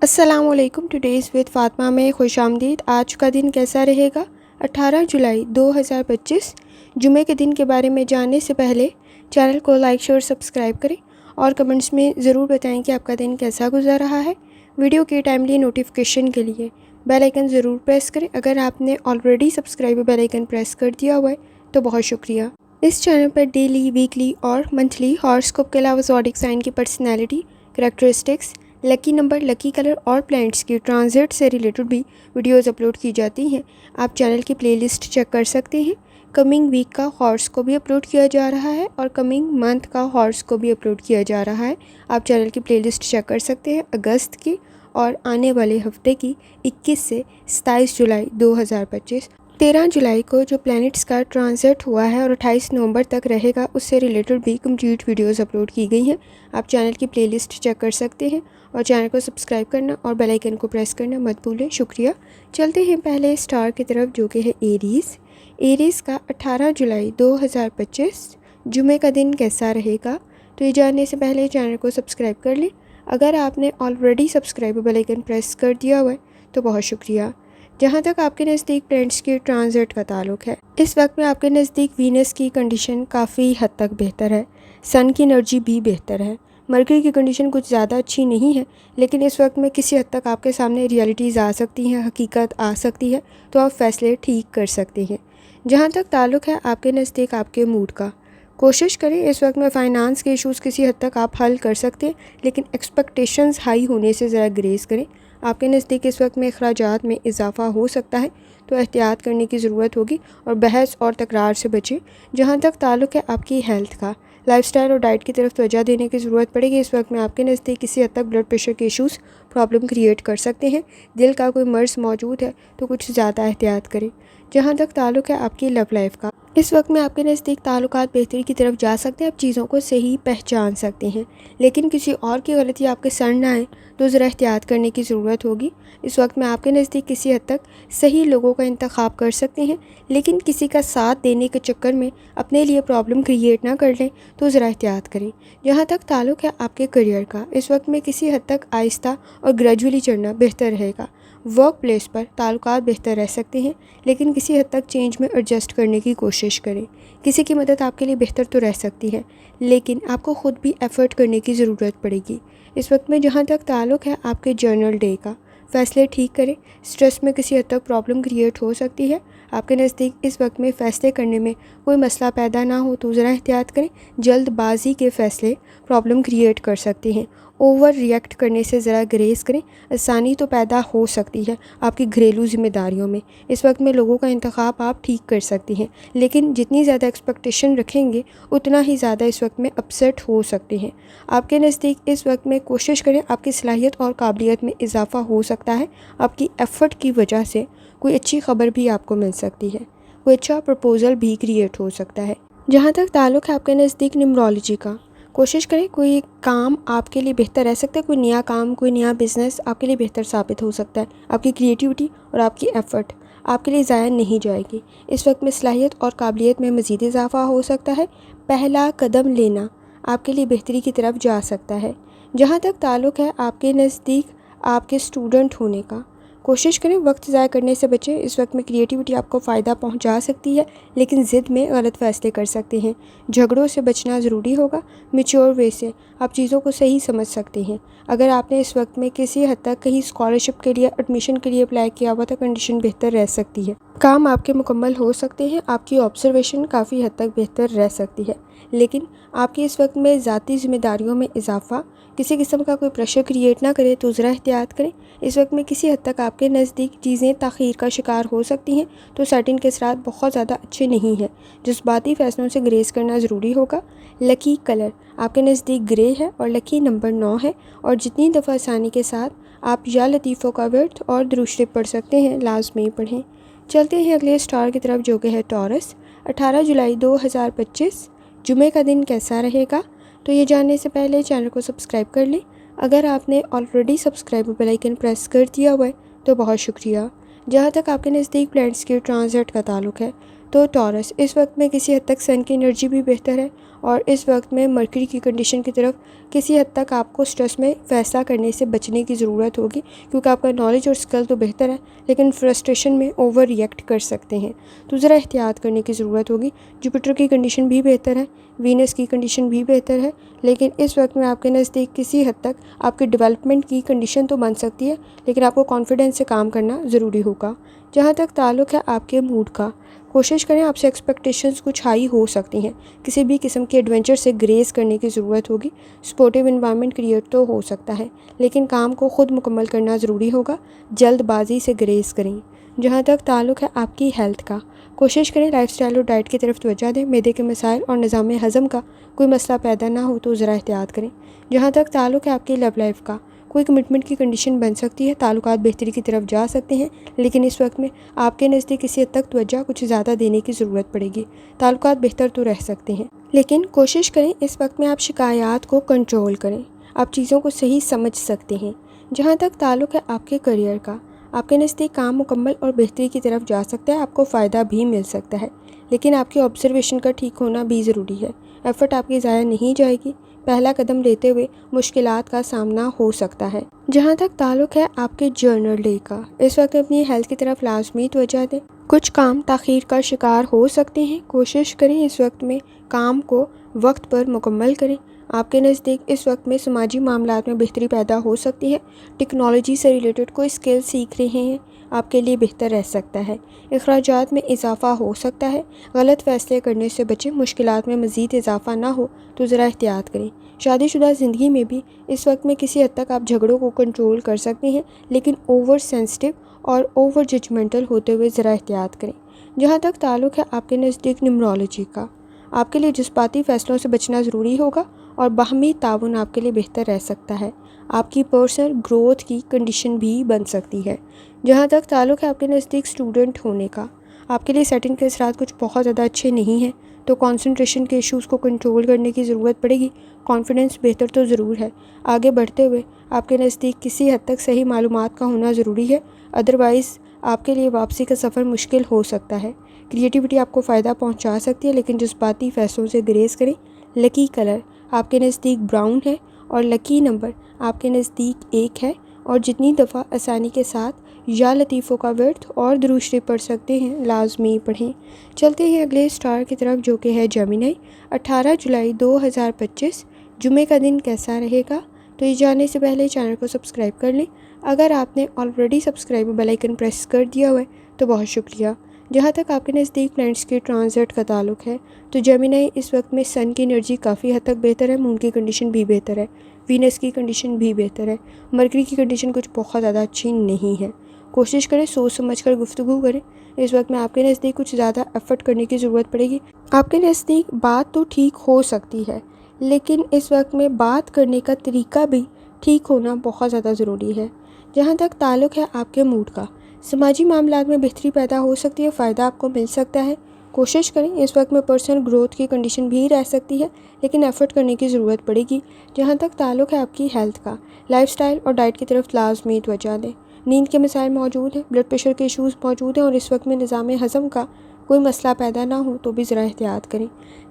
अस्सलामुअलैकुम। Today's with Fatima में खुशामदीद। आज का दिन कैसा रहेगा? 18 जुलाई 2025 जुमे के दिन के बारे में जानने से पहले चैनल को लाइक शेयर सब्सक्राइब करें और कमेंट्स में ज़रूर बताएं कि आपका दिन कैसा गुजर रहा है। वीडियो के टाइमली नोटिफिकेशन के लिए बेल आइकन ज़रूर प्रेस करें। अगर आपने already subscribe bell icon press कर दिया हुआ है तो बहुत शुक्रिया। इस चैनल पर डेली, वीकली और मंथली हॉरोस्कोप के अलावा ज़ोडिक साइन की personality, characteristics, lucky number, lucky colour और प्लैनेट्स की ट्रांजिट से रिलेटेड भी वीडियोस अपलोड की जाती हैं। आप चैनल की प्लेलिस्ट चेक कर सकते हैं। कमिंग वीक का हॉरोस्कोप भी अपलोड किया जा रहा है और कमिंग मंथ का हॉरोस्कोप भी अपलोड किया जा रहा है। आप चैनल की प्लेलिस्ट चेक कर सकते हैं अगस्त की और आने वाले हफ्ते की 21 से 27 जुलाई 2025। 13 जुलाई को जो प्लैनेट्स का ट्रांजिट हुआ है और 28 नवंबर तक रहेगा, उससे रिलेटेड भी कंप्लीट वीडियोस अपलोड की गई हैं। आप चैनल की प्लेलिस्ट चेक कर सकते हैं और चैनल को सब्सक्राइब करना और बेल आइकन को प्रेस करना मत भूलें। शुक्रिया। चलते हैं पहले स्टार की तरफ, जो कि है एरीज़ का 18 जुलाई 2025 जुमे का दिन कैसा रहेगा। तो ये जानने से पहले चैनल को सब्सक्राइब कर लें। अगर आपने already subscribe bell icon press कर दिया हुआ है तो बहुत शुक्रिया। जहाँ तक आपके नज़दीक प्लैनेट्स के ट्रांजिट का ताल्लुक है, इस वक्त में आपके नज़दीक वीनस की कंडीशन काफ़ी हद तक बेहतर है। सन की एनर्जी भी बेहतर है। मरकरी की कंडीशन कुछ ज़्यादा अच्छी नहीं है, लेकिन इस वक्त में किसी हद तक आपके सामने रियलिटीज़ आ सकती हैं, हकीकत आ सकती है, तो आप फैसले ठीक कर सकते हैं। जहाँ तक ताल्लुक है आपके नज़दीक आपके मूड का, कोशिश करें इस वक्त में फ़ाइनेंस के इश्यूज़ किसी हद तक आप हल कर सकते हैं, लेकिन एक्सपेक्टेशंस हाई होने से ज़रा ग्रेस करें। आपके नज़दीक इस वक्त में अखराजात में इजाफा हो सकता है, तो एहतियात करने की ज़रूरत होगी और बहस और तकरार से बचें। जहाँ तक ताल्लुक है आपकी हेल्थ का, लाइफस्टाइल और डाइट की तरफ तवज्जो देने की ज़रूरत पड़ेगी। इस वक्त में आपके नज़दीक किसी हद तक ब्लड प्रेशर के इश्यूज़ प्रॉब्लम क्रिएट कर सकते हैं। दिल का कोई मर्ज़ मौजूद है तो कुछ ज़्यादा एहतियात करें। जहाँ तक ताल्लुक है आपकी लव लाइफ का, इस वक्त में आपके नज़दीक ताल्लुकात बेहतरी की तरफ जा सकते हैं। आप चीज़ों को सही पहचान सकते हैं, लेकिन किसी और की गलती आपके सर ना आए तो ज़रा एहतियात करने की ज़रूरत होगी। इस वक्त में आपके नज़दीक किसी हद तक सही लोगों का इंतखाब कर सकते हैं, लेकिन किसी का साथ देने के चक्कर में अपने लिए प्रॉब्लम क्रिएट ना कर लें, तो ज़रा एहतियात करें। जहाँ तक ताल्लुक है आपके करियर का, इस वक्त में किसी हद तक आहिस्ता और ग्रेजुअली चढ़ना बेहतर रहेगा। वर्क प्लेस पर ताल्लुकात बेहतर रह सकते हैं, लेकिन किसी हद तक चेंज में एडजस्ट करने की कोशिश करें। किसी की मदद आपके लिए बेहतर तो रह सकती है, लेकिन आपको ख़ुद भी एफ़र्ट करने की ज़रूरत पड़ेगी। इस वक्त में जहाँ तक ताल्लुक है आपके जर्नल डे का, फ़ैसले ठीक करें। स्ट्रेस में किसी हद तक प्रॉब्लम क्रिएट हो सकती है। आपके नज़दीक इस वक्त में फ़ैसले करने में कोई मसला पैदा ना हो तो ज़रा एहतियात करें। जल्दबाजी के फ़ैसले प्रॉब्लम क्रिएट कर सकते हैं। ओवर रिएक्ट करने से ज़रा ग्रेस करें। आसानी तो पैदा हो सकती है आपकी घरेलू ज़िम्मेदारियों में। इस वक्त में लोगों का इंतखाब आप ठीक कर सकती हैं, लेकिन जितनी ज़्यादा एक्सपेक्टेशन रखेंगे उतना ही ज़्यादा इस वक्त में अपसेट हो सकते हैं। आपके नज़दीक इस वक्त में कोशिश करें, आपकी सलाहियत और काबिलियत में इजाफ़ा हो सकता है। आपकी एफ़र्ट की वजह से कोई अच्छी खबर भी आपको मिल सकती है, कोई अच्छा प्रपोज़ल भी क्रिएट हो सकता है। जहाँ तक ताल्लुक़ है आपके नज़दीक न्यूमरोलॉजी का, कोशिश करें कोई काम आपके लिए बेहतर रह सकता है। कोई नया काम, कोई नया बिज़नेस आपके लिए बेहतर साबित हो सकता है। आपकी क्रिएटिविटी और आपकी एफ़र्ट आपके लिए ज़ाया नहीं जाएगी। इस वक्त में सलाहियत और काबिलियत में मज़ीद इजाफ़ा हो सकता है। पहला कदम लेना आपके लिए बेहतरी की तरफ जा सकता है। जहाँ तक ताल्लुक़ है आपके नज़दीक आपके स्टूडेंट होने का, कोशिश करें वक्त ज़ाया करने से बचें। इस वक्त में क्रिएटिविटी आपको फ़ायदा पहुंचा सकती है, लेकिन ज़िद में गलत फ़ैसले कर सकते हैं। झगड़ों से बचना ज़रूरी होगा। मैच्योर वे से आप चीज़ों को सही समझ सकते हैं। अगर आपने इस वक्त में किसी हद तक कहीं स्कॉलरशिप के लिए, एडमिशन के लिए अप्लाई किया हुआ तो कंडीशन बेहतर रह सकती है। काम आपके मुकम्मल हो सकते हैं। आपकी ऑब्जर्वेशन काफ़ी हद तक बेहतर रह सकती है, लेकिन आपकी इस वक्त में ज़ाती ज़िम्मेदारियों में इजाफा किसी किस्म का कोई प्रेशर क्रिएट ना करे तो ज़रा एहतियात करें। इस वक्त में किसी हद तक आपके नज़दीक चीज़ें ताख़ीर का शिकार हो सकती हैं, तो सर्टिन के असरात बहुत ज़्यादा अच्छे नहीं हैं। जज्बाती फ़ैसलों से ग्रेस करना ज़रूरी होगा। लकी कलर आपके नज़दीक ग्रे है और लकी नंबर 9 है, और जितनी दफ़ा आसानी के साथ आप या लतीफ़ों का वर्थ और दुरूद शरीफ पढ़ सकते हैं, लाजमी पढ़ें। चलते हैं अगले स्टार की तरफ, जो कि है टॉरस। 18 जुलाई 2025 जुमे का दिन कैसा रहेगा। तो ये जानने से पहले चैनल को सब्सक्राइब कर लें। अगर आपने already subscribe bell icon press कर दिया हुआ है तो बहुत शुक्रिया। जहाँ तक आपके नज़दीक प्लैनेट्स के ट्रांजिट का ताल्लुक है, तो टॉरस इस वक्त में किसी हद तक सन की एनर्जी भी बेहतर है और इस वक्त में मरकरी की कंडीशन की तरफ किसी हद तक आपको स्ट्रेस में फैसला करने से बचने की ज़रूरत होगी, क्योंकि आपका नॉलेज और स्किल तो बेहतर है लेकिन फ्रस्ट्रेशन में ओवर रिएक्ट कर सकते हैं, तो ज़रा एहतियात करने की ज़रूरत होगी। जुपिटर की कंडीशन भी बेहतर है, वीनस की कंडीशन भी बेहतर है, लेकिन इस वक्त में आपके नज़दीक किसी हद तक आपकी डेवलपमेंट की कंडीशन तो बन सकती है, लेकिन आपको कॉन्फिडेंस से काम करना ज़रूरी होगा। जहाँ तक ताल्लुक़ है आपके मूड का, कोशिश करें, आपसे एक्सपेक्टेशंस कुछ हाई हो सकती हैं। किसी भी किस्म के एडवेंचर से ग्रेस करने की ज़रूरत होगी। सपोर्टिव इन्वायरमेंट क्रिएट तो हो सकता है, लेकिन काम को ख़ुद मुकम्मल करना ज़रूरी होगा। जल्दबाजी से ग्रेस करें। जहाँ तक ताल्लुक़ है आपकी हेल्थ का, कोशिश करें लाइफस्टाइल और डाइट की तरफ तवज्जो दें। मैदे के मसाइल और निज़ाम हज़म का कोई मसला पैदा ना हो तो ज़रा एहतियात करें। जहाँ तक ताल्लुक़ है आपकी लव लाइफ का, कोई कमिटमेंट की कंडीशन बन सकती है, ताल्लुकात बेहतरी की तरफ जा सकते हैं, लेकिन इस वक्त में आपके नज़दीक किसी हद तक तवज्जो कुछ ज़्यादा देने की ज़रूरत पड़ेगी। ताल्लुकात बेहतर तो रह सकते हैं, लेकिन कोशिश करें इस वक्त में आप शिकायत को कंट्रोल करें, आप चीज़ों को सही समझ सकते हैं। जहाँ तक ताल्लुक़ है आपके करियर का, आपके नज़दीक काम मुकम्मल और बेहतरी की तरफ जा सकता है, आपको फ़ायदा भी मिल सकता है, लेकिन आपकी ऑब्जर्वेशन का ठीक होना भी ज़रूरी है। एफ़र्ट आपकी ज़ाया नहीं जाएगी। पहला कदम लेते हुए मुश्किलात का सामना हो सकता है। जहाँ तक ताल्लुक़ है आपके जर्नल डे का, इस वक्त अपनी हेल्थ की तरफ लाजमी तवज्जो दें। कुछ काम ताख़ीर का शिकार हो सकते हैं, कोशिश करें इस वक्त में काम को वक्त पर मुकम्मल करें। आपके नज़दीक इस वक्त में समाजी मामलात में बेहतरी पैदा हो सकती है। टेक्नोलॉजी से रिलेटेड कोई स्किल सीख रहे हैं, आपके लिए बेहतर रह सकता है। अखराजात में इजाफ़ा हो सकता है, गलत फ़ैसले करने से बचें। मुश्किलात में मज़ीद इजाफ़ा ना हो तो ज़रा एहतियात करें। शादीशुदा ज़िंदगी में भी इस वक्त में किसी हद तक आप झगड़ों को कंट्रोल कर सकते हैं, लेकिन ओवर सेंसिटिव और ओवर जजमेंटल होते हुए ज़रा एहतियात करें। जहाँ तक ताल्लुक़ है आपके नज़दीक न्यूमरोलॉजी का, आपके लिए जज्बाती फ़ैसलों से बचना ज़रूरी होगा और बाहमी ताउन आपके लिए बेहतर रह सकता है। आपकी पर्सनल ग्रोथ की कंडीशन भी बन सकती है। जहाँ तक ताल्लुक़ है आपके नज़दीक स्टूडेंट होने का, आपके लिए सेटिंग के असरात कुछ बहुत ज़्यादा अच्छे नहीं हैं, तो कंसंट्रेशन के इश्यूज़ को कंट्रोल करने की ज़रूरत पड़ेगी। कॉन्फिडेंस बेहतर तो ज़रूर है। आगे बढ़ते हुए आपके नज़दीक किसी हद तक सही मालूमात का होना ज़रूरी है, अदरवाइज़ आपके लिए वापसी का सफ़र मुश्किल हो सकता है। क्रिएटिविटी आपको फ़ायदा पहुँचा सकती है, लेकिन जज्बाती फ़ैसलों से ग्रेस करें। लकी कलर आपके नज़दीक ब्राउन है और लकी नंबर आपके नज़दीक 1 है। और जितनी दफ़ा आसानी के साथ या लतीफ़ों का वर्थ और दुरूद शरीफ पढ़ सकते हैं, लाजमी पढ़ें। चलते हैं अगले स्टार की तरफ, जो कि है जेमिनी। 18 जुलाई 2025 जुमे का दिन कैसा रहेगा, तो ये जानने से पहले चैनल को सब्सक्राइब कर लें। अगर आपने already subscribe bell icon press कर दिया हुआ है तो बहुत शुक्रिया। जहाँ तक आपके नज़दीक प्लैनेट्स के ट्रांजिट का ताल्लुक़ है, तो जेमिनी इस वक्त में सन की एनर्जी काफ़ी हद तक बेहतर है, मून की कंडीशन भी बेहतर है, वीनस की कंडीशन भी बेहतर है, मरकरी की कंडीशन कुछ बहुत ज़्यादा अच्छी नहीं है। कोशिश करें सोच समझ कर गुफ्तगू करें। इस वक्त में आपके नज़दीक कुछ ज़्यादा एफर्ट करने की ज़रूरत पड़ेगी। आपके नज़दीक बात तो ठीक हो सकती है, लेकिन इस वक्त में बात करने का तरीका भी ठीक होना बहुत ज़्यादा ज़रूरी है। जहाँ तक ताल्लुक़ है आपके मूड का, समाजी मामलात में बेहतरी पैदा हो सकती है, फ़ायदा आपको मिल सकता है। कोशिश करें, इस वक्त में पर्सनल ग्रोथ की कंडीशन भी रह सकती है, लेकिन एफ़र्ट करने की ज़रूरत पड़ेगी। जहाँ तक ताल्लुक़ है आपकी हेल्थ का, लाइफस्टाइल और डाइट की तरफ लाजमी तवज्जो दें। नींद के मसाइल मौजूद हैं, ब्लड प्रेशर के इशूज़ मौजूद हैं और इस वक्त में निज़ाम हज़म का कोई मसला पैदा ना हो तो भी ज़रा एहतियात करें।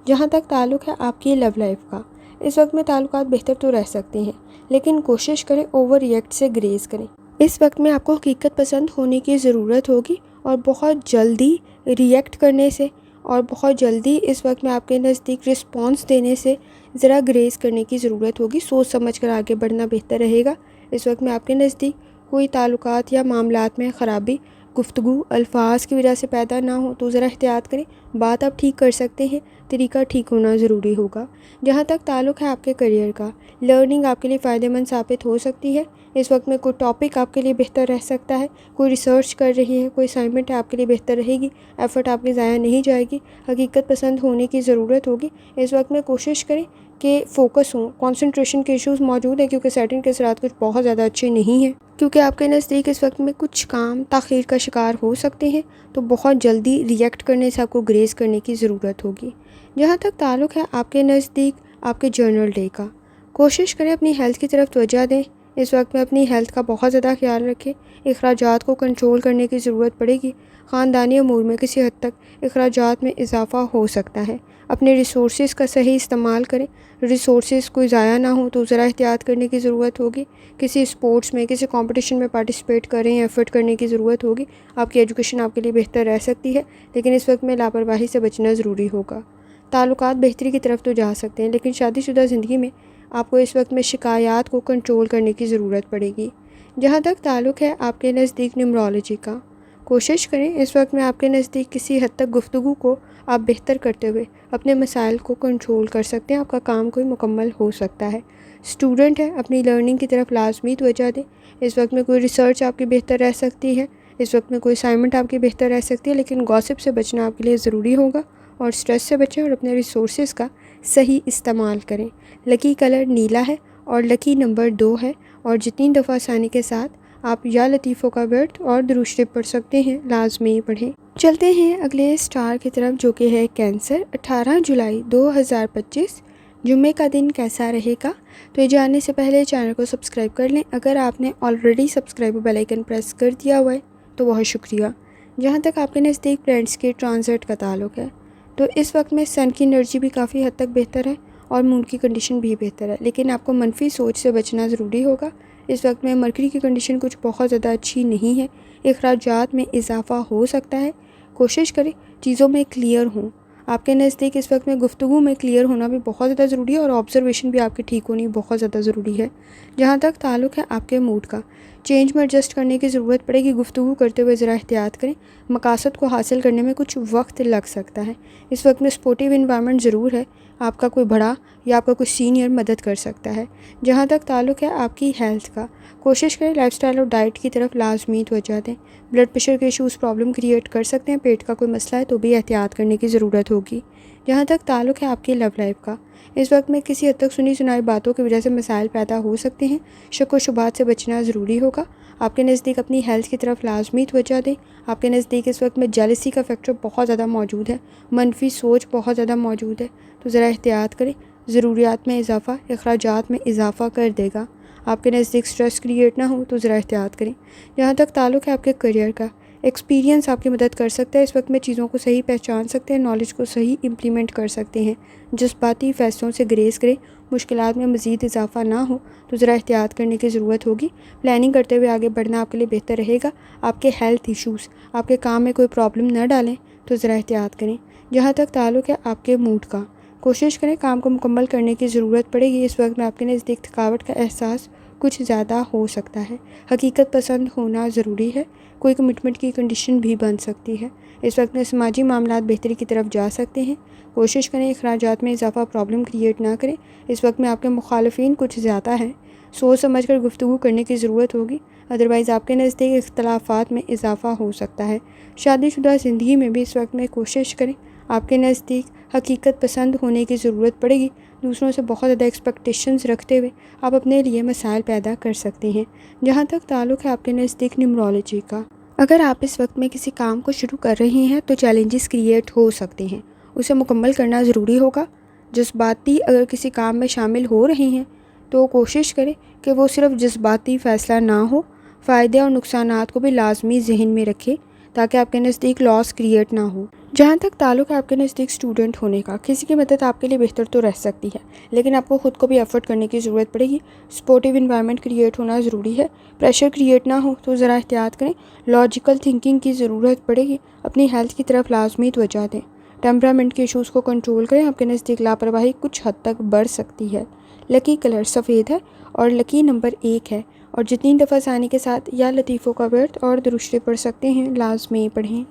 जहाँ तक ताल्लुक़ है आपकी लव लाइफ का, इस वक्त में ताल्लुकात बेहतर तो रह सकते हैं, लेकिन कोशिश करें ओवर रिएक्ट से ग्रेस करें। इस वक्त में आपको हकीकत पसंद होने की ज़रूरत होगी और बहुत जल्दी रिएक्ट करने से और बहुत जल्दी इस वक्त में आपके नज़दीक रिस्पॉन्स देने से ज़रा ग्रेस करने की ज़रूरत होगी। सोच समझ कर आगे बढ़ना बेहतर रहेगा। इस वक्त में आपके नज़दीक कोई ताल्लुकात या मामलात में ख़राबी गुफ्तगू अल्फाज की वजह से पैदा ना हो तो ज़रा एहतियात करें। बात आप ठीक कर सकते हैं, तरीका ठीक होना ज़रूरी होगा। जहाँ तक ताल्लुक़ है आपके करियर का, लर्निंग आपके लिए फ़ायदेमंद साबित हो सकती है। इस वक्त में कोई टॉपिक आपके लिए बेहतर रह सकता है, कोई रिसर्च कर रही है, कोई असाइनमेंट है आपके लिए बेहतर रहेगी। एफ़र्ट आपकी ज़ाया नहीं जाएगी, हकीकत पसंद होने की ज़रूरत होगी। इस वक्त में कोशिश करें कि फ़ोकस हों। कंसंट्रेशन के इश्यूज़ मौजूद हैं क्योंकि सेटिंग के असरात कुछ बहुत ज़्यादा अच्छे नहीं हैं, क्योंकि आपके नज़दीक इस वक्त में कुछ काम ताख़ीर का शिकार हो सकते हैं, तो बहुत जल्दी रिएक्ट करने से आपको ग्रेस करने की ज़रूरत होगी। जहाँ तक ताल्लुक़ है आपके नज़दीक आपके जर्नल डे का, कोशिश करें अपनी हेल्थ की तरफ तवज्जो दें। इस वक्त में अपनी हेल्थ का बहुत ज़्यादा ख्याल रखें। अखराजात को कंट्रोल करने की ज़रूरत पड़ेगी। ख़ानदानी अमूर में किसी हद तक अखराजात में इजाफ़ा हो सकता है। अपने रिसोर्सेज़ का सही इस्तेमाल करें। रिसोर्सेज़ कोई ज़ाया ना हो तो ज़रा एहतियात करने की ज़रूरत होगी। किसी स्पोर्ट्स में, किसी कंपटीशन में पार्टिसिपेट करें, एफ़र्ट करने की ज़रूरत होगी। आपकी एजुकेशन आपके लिए बेहतर रह सकती है, लेकिन इस वक्त में लापरवाही से बचना ज़रूरी होगा। ताल्लुकात बेहतरी की तरफ तो जा सकते हैं, लेकिन शादीशुदा ज़िंदगी में आपको इस वक्त में शिकायत को कंट्रोल करने की ज़रूरत पड़ेगी। जहाँ तक ताल्लुक़ है आपके नज़दीक न्यूमरोलॉजी का, कोशिश करें इस वक्त में आपके नज़दीक किसी हद तक गुफ्तगू को आप बेहतर करते हुए अपने मसाइल को कंट्रोल कर सकते हैं। आपका काम कोई मुकम्मल हो सकता है। स्टूडेंट है, अपनी लर्निंग की तरफ लाजमी तवज्जो दें। इस वक्त में कोई रिसर्च आपकी बेहतर रह सकती है, इस वक्त में कोई असाइनमेंट आपकी बेहतर रह सकती है, लेकिन गॉसिप से बचना आपके लिए ज़रूरी होगा। और स्ट्रेस से बचें और अपने रिसोर्सेज़ का सही इस्तेमाल करें। लकी कलर नीला है और लकी नंबर 2 है। और जितनी दफ़ा आसानी के साथ आप या लतीफ़ों का वर्ड और दुरूद शरीफ पढ़ सकते हैं, लाजमी पढ़ें। चलते हैं अगले स्टार की तरफ, जो कि है कैंसर। 18 जुलाई 2025 जुम्मे का दिन कैसा रहेगा? तो ये जानने से पहले चैनल को सब्सक्राइब कर लें। अगर आपने already subscribe bell icon press कर दिया हुआ है तो बहुत शुक्रिया। जहाँ तक आपके नज़दीक प्लैनेट्स के ट्रांजिट का ताल्लुक़ है, तो इस वक्त में सन की एनर्जी भी काफ़ी हद तक बेहतर है और मून की कंडीशन भी बेहतर है, लेकिन आपको मनफी सोच से बचना ज़रूरी होगा। इस वक्त में मरकरी की कंडीशन कुछ बहुत ज़्यादा अच्छी नहीं है। अखराजात में इजाफ़ा हो सकता है। कोशिश करें चीज़ों में क्लियर हों। आपके नज़दीक इस वक्त में गुफ्तगू में क्लियर होना भी बहुत ज़्यादा ज़रूरी है और ऑब्जर्वेशन भी आपकी ठीक होनी बहुत ज़्यादा ज़रूरी है। जहाँ तक ताल्लुक़ है आपके मूड का, चेंज में एडजस्ट करने की ज़रूरत पड़ेगी। गुफ्तगू करते हुए ज़रा एहतियात करें। मकासद को हासिल करने में कुछ वक्त लग सकता है। इस वक्त में स्पोर्टिव इन्वायरमेंट ज़रूर है। आपका कोई बड़ा या आपका कोई सीनियर मदद कर सकता है। जहाँ तक ताल्लुक़ है आपकी हेल्थ का, कोशिश करें लाइफस्टाइल और डाइट की तरफ लाजमी तवज्जो दें। ब्लड प्रेशर के इशूज़ प्रॉब्लम क्रिएट कर सकते हैं। पेट का कोई मसला है तो भी एहतियात करने की ज़रूरत होगी। जहाँ तक ताल्लुक़ है आपकी लव लाइफ का, इस वक्त में किसी हद तक सुनी सुनाई बातों की वजह से मसाइल पैदा हो सकते हैं। शक व शुबहात से बचना ज़रूरी होगा। आपके नज़दीक अपनी हेल्थ की तरफ लाजमी तवज्जो दें। आपके नज़दीक इस वक्त में जेलसी का फैक्टर बहुत ज़्यादा मौजूद है, मनफी सोच बहुत ज़्यादा मौजूद है, तो ज़रा एहतियात करें। ज़रूरियात में इजाफ़ा अखराजात में इजाफ़ा कर देगा। आपके नज़दीक स्ट्रेस क्रिएट ना हो तो ज़रा एहतियात करें। जहाँ तक ताल्लुक़ है आपके करियर का, एक्सपीरियंस आपकी मदद कर सकता है। इस वक्त में चीज़ों को सही पहचान सकते हैं, नॉलेज को सही इम्प्लीमेंट कर सकते हैं। जज्बाती फ़ैसलों से ग्रेस करें। मुश्किलात में मज़ीद इजाफ़ा ना हो तो ज़रा एहतियात करने की ज़रूरत होगी। प्लानिंग करते हुए आगे बढ़ना आपके लिए बेहतर रहेगा। आपके हेल्थ इशूज़ आपके काम में कोई प्रॉब्लम न डालें तो ज़रा एहतियात करें। जहाँ तक ताल्लुक़ है आपके मूड का, कोशिश करें काम को मुकम्मल करने की ज़रूरत पड़ेगी। इस वक्त में आपके नज़दीक थकावट का एहसास कुछ ज़्यादा हो सकता है। हकीकत पसंद होना ज़रूरी है। कोई कमिटमेंट की कंडीशन भी बन सकती है। इस वक्त में समाजी मामलात बेहतरी की तरफ जा सकते हैं। कोशिश करें अखराजात में इजाफ़ा प्रॉब्लम क्रिएट ना करें। इस वक्त में आपके मुखालफिन कुछ ज़्यादा हैं। सोच समझ कर गुफ्तगू करने की ज़रूरत होगी, अदरवाइज़ आपके नज़दीक इख्तलाफात में इजाफ़ा हो सकता है। शादीशुदा ज़िंदगी में भी इस वक्त में कोशिश करें। आपके नज़दीक हकीकत पसंद होने की ज़रूरत पड़ेगी। दूसरों से बहुत ज़्यादा एक्सपेक्टेशंस रखते हुए आप अपने लिए मसाइल पैदा कर सकते हैं। जहाँ तक ताल्लुक़ है आपके नज़दीक न्यूमरोलॉजी का, अगर आप इस वक्त में किसी काम को शुरू कर रहे हैं तो चैलेंजेस क्रिएट हो सकते हैं। उसे मुकम्मल करना ज़रूरी होगा। जज्बाती अगर किसी काम में शामिल हो रहे हैं तो कोशिश करें कि वो सिर्फ जज्बाती फ़ैसला ना हो। फ़ायदे और नुकसानात को भी लाजमी जहन में रखें ताकि आपके नज़दीक लॉस क्रिएट ना हो। जहाँ तक ताल्लुक़ है आपके नज़दीक स्टूडेंट होने का, किसी की मदद आपके लिए बेहतर तो रह सकती है, लेकिन आपको ख़ुद को भी एफर्ट करने की ज़रूरत पड़ेगी। सपोर्टिव इन्वायरमेंट क्रिएट होना ज़रूरी है। प्रेशर क्रिएट ना हो तो ज़रा एहतियात करें। लॉजिकल थिंकिंग की ज़रूरत पड़ेगी। अपनी हेल्थ की तरफ लाजमी तवज्जो दें। टेम्परामेंट के इशूज़ को कंट्रोल करें। आपके नज़दीक लापरवाही कुछ हद तक बढ़ सकती है। लकी कलर सफ़ेद है और लकी नंबर 1 है। और जितनी दफ़ा आसानी के साथ या लतीफ़ों का वर्द और दुरूद शरीफ पढ़ सकते हैं, लाजमी पढ़ें।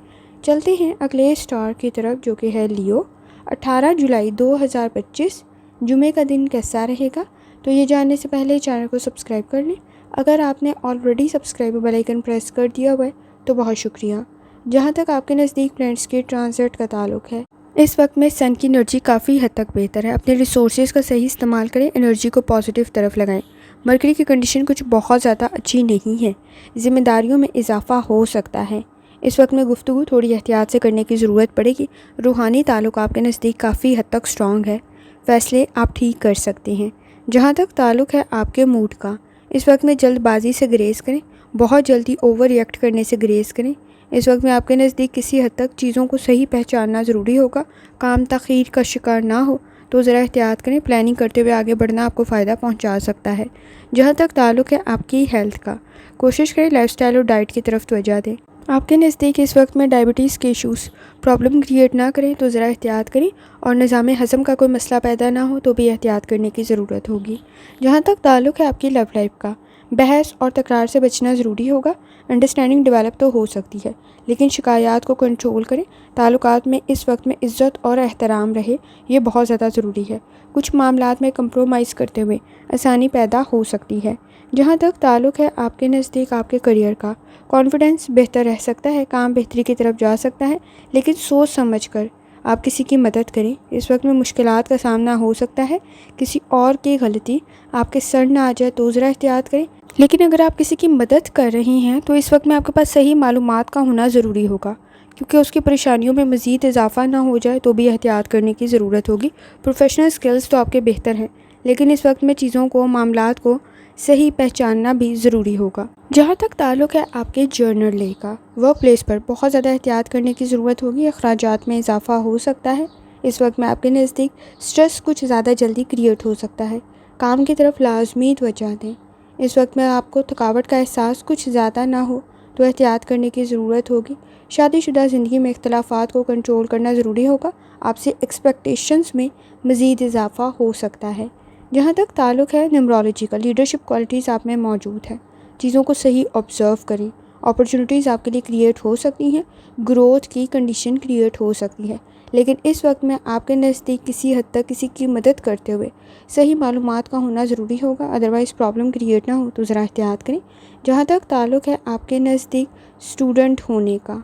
चलते हैं अगले स्टार की तरफ, जो कि है लियो। 18 जुलाई 2025 जुमे का दिन कैसा रहेगा? तो ये जानने से पहले चैनल को सब्सक्राइब कर लें। अगर आपने already subscribe bell icon press कर दिया हुआ है तो बहुत शुक्रिया। जहाँ तक आपके नज़दीक प्लैनेट्स के ट्रांजिट का ताल्लुक़ है, इस वक्त में सन की एनर्जी काफ़ी हद तक बेहतर है। अपने रिसोर्सेज का सही इस्तेमाल करें। एनर्जी को पॉजिटिव तरफ लगाएं। मरकरी की कंडीशन कुछ बहुत ज़्यादा अच्छी नहीं है। जिम्मेदारियों में इजाफा हो सकता है। इस वक्त में गुफ्तगू थोड़ी एहतियात से करने की ज़रूरत पड़ेगी। रूहानी ताल्लुक़ आपके नज़दीक काफ़ी हद तक स्ट्रॉन्ग है। फ़ैसले आप ठीक कर सकते हैं। जहाँ तक ताल्लुक़ है आपके मूड का, इस वक्त में जल्दबाजी से ग्रेज करें, बहुत जल्दी ओवर रिएक्ट करने से ग्रेज करें। इस वक्त में आपके नज़दीक किसी हद तक चीज़ों को सही पहचानना ज़रूरी होगा। काम तख़ीर का शिकार ना हो तो ज़रा एहतियात करें। प्लानिंग करते हुए आगे बढ़ना आपको फ़ायदा पहुंचा सकता है। जहां तक ताल्लुक़ है आपकी हेल्थ का, कोशिश करें लाइफस्टाइल और डाइट की तरफ तवज्जो दें। आपके नज़दीक इस वक्त में डायबिटीज़ के इशूज़ प्रॉब्लम क्रिएट ना करें तो ज़रा एहतियात करें, और निज़ाम हज़म का कोई मसला पैदा ना हो तो भी एहतियात करने की ज़रूरत होगी। जहाँ तक ताल्लुक़ है आपकी लव लाइफ का, बहस और तकरार से बचना ज़रूरी होगा। अंडरस्टैंडिंग डेवलप तो हो सकती है, लेकिन शिकायत को कंट्रोल करें। ताल्लुकात में इस वक्त में इज़्ज़त और एहतराम रहे, ये बहुत ज़्यादा ज़रूरी है। कुछ मामलात में कंप्रोमाइज़ करते हुए आसानी पैदा हो सकती है। जहाँ तक ताल्लुक़ है आपके नज़दीक आपके करियर का, कॉन्फिडेंस बेहतर रह सकता है, काम बेहतरी की तरफ जा सकता है, लेकिन सोच समझ कर आप किसी की मदद करें। इस वक्त में मुश्किलात का सामना हो सकता है, किसी और की गलती आपके सर ना आ जाए तो ज़रा एहतियात करें। लेकिन अगर आप किसी की मदद कर रही हैं तो इस वक्त में आपके पास सही मालूमात का होना ज़रूरी होगा, क्योंकि उसकी परेशानियों में मज़ीद इजाफा ना हो जाए तो भी एहतियात करने की ज़रूरत होगी। प्रोफेशनल स्किल्स तो आपके बेहतर हैं, लेकिन इस वक्त में चीज़ों को, मामलात को सही पहचानना भी ज़रूरी होगा। जहाँ तक ताल्लुक़ है आपके जर्नल डे का, वर्क प्लेस पर बहुत ज़्यादा एहतियात करने की ज़रूरत होगी। अखराजात में इजाफा हो सकता है। इस वक्त में आपके नज़दीक स्ट्रेस कुछ ज़्यादा जल्दी क्रिएट हो सकता है। काम की तरफ लाजमी तवज्जो दें। इस वक्त में आपको थकावट का एहसास कुछ ज़्यादा ना हो तो एहतियात करने की ज़रूरत होगी। शादीशुदा ज़िंदगी में इख्तलाफात को कंट्रोल करना ज़रूरी होगा। आपसे एक्सपेक्टेशंस में मज़ीद इजाफा हो सकता है। जहाँ तक ताल्लुक़ है न्यूमरोलॉजी का, लीडरशिप क्वालिटीज़ आप में मौजूद है। चीज़ों को सही ऑब्ज़र्व करें। अपॉर्चुनिटीज़ आपके लिए क्रिएट हो सकती हैं, ग्रोथ की कंडीशन क्रिएट हो सकती है, लेकिन इस वक्त में आपके नज़दीक किसी हद तक किसी की मदद करते हुए सही मालूमात का होना ज़रूरी होगा, अदरवाइज़ प्रॉब्लम क्रिएट ना हो तो ज़रा एहतियात करें। जहाँ तक ताल्लुक़ है आपके नज़दीक स्टूडेंट होने का,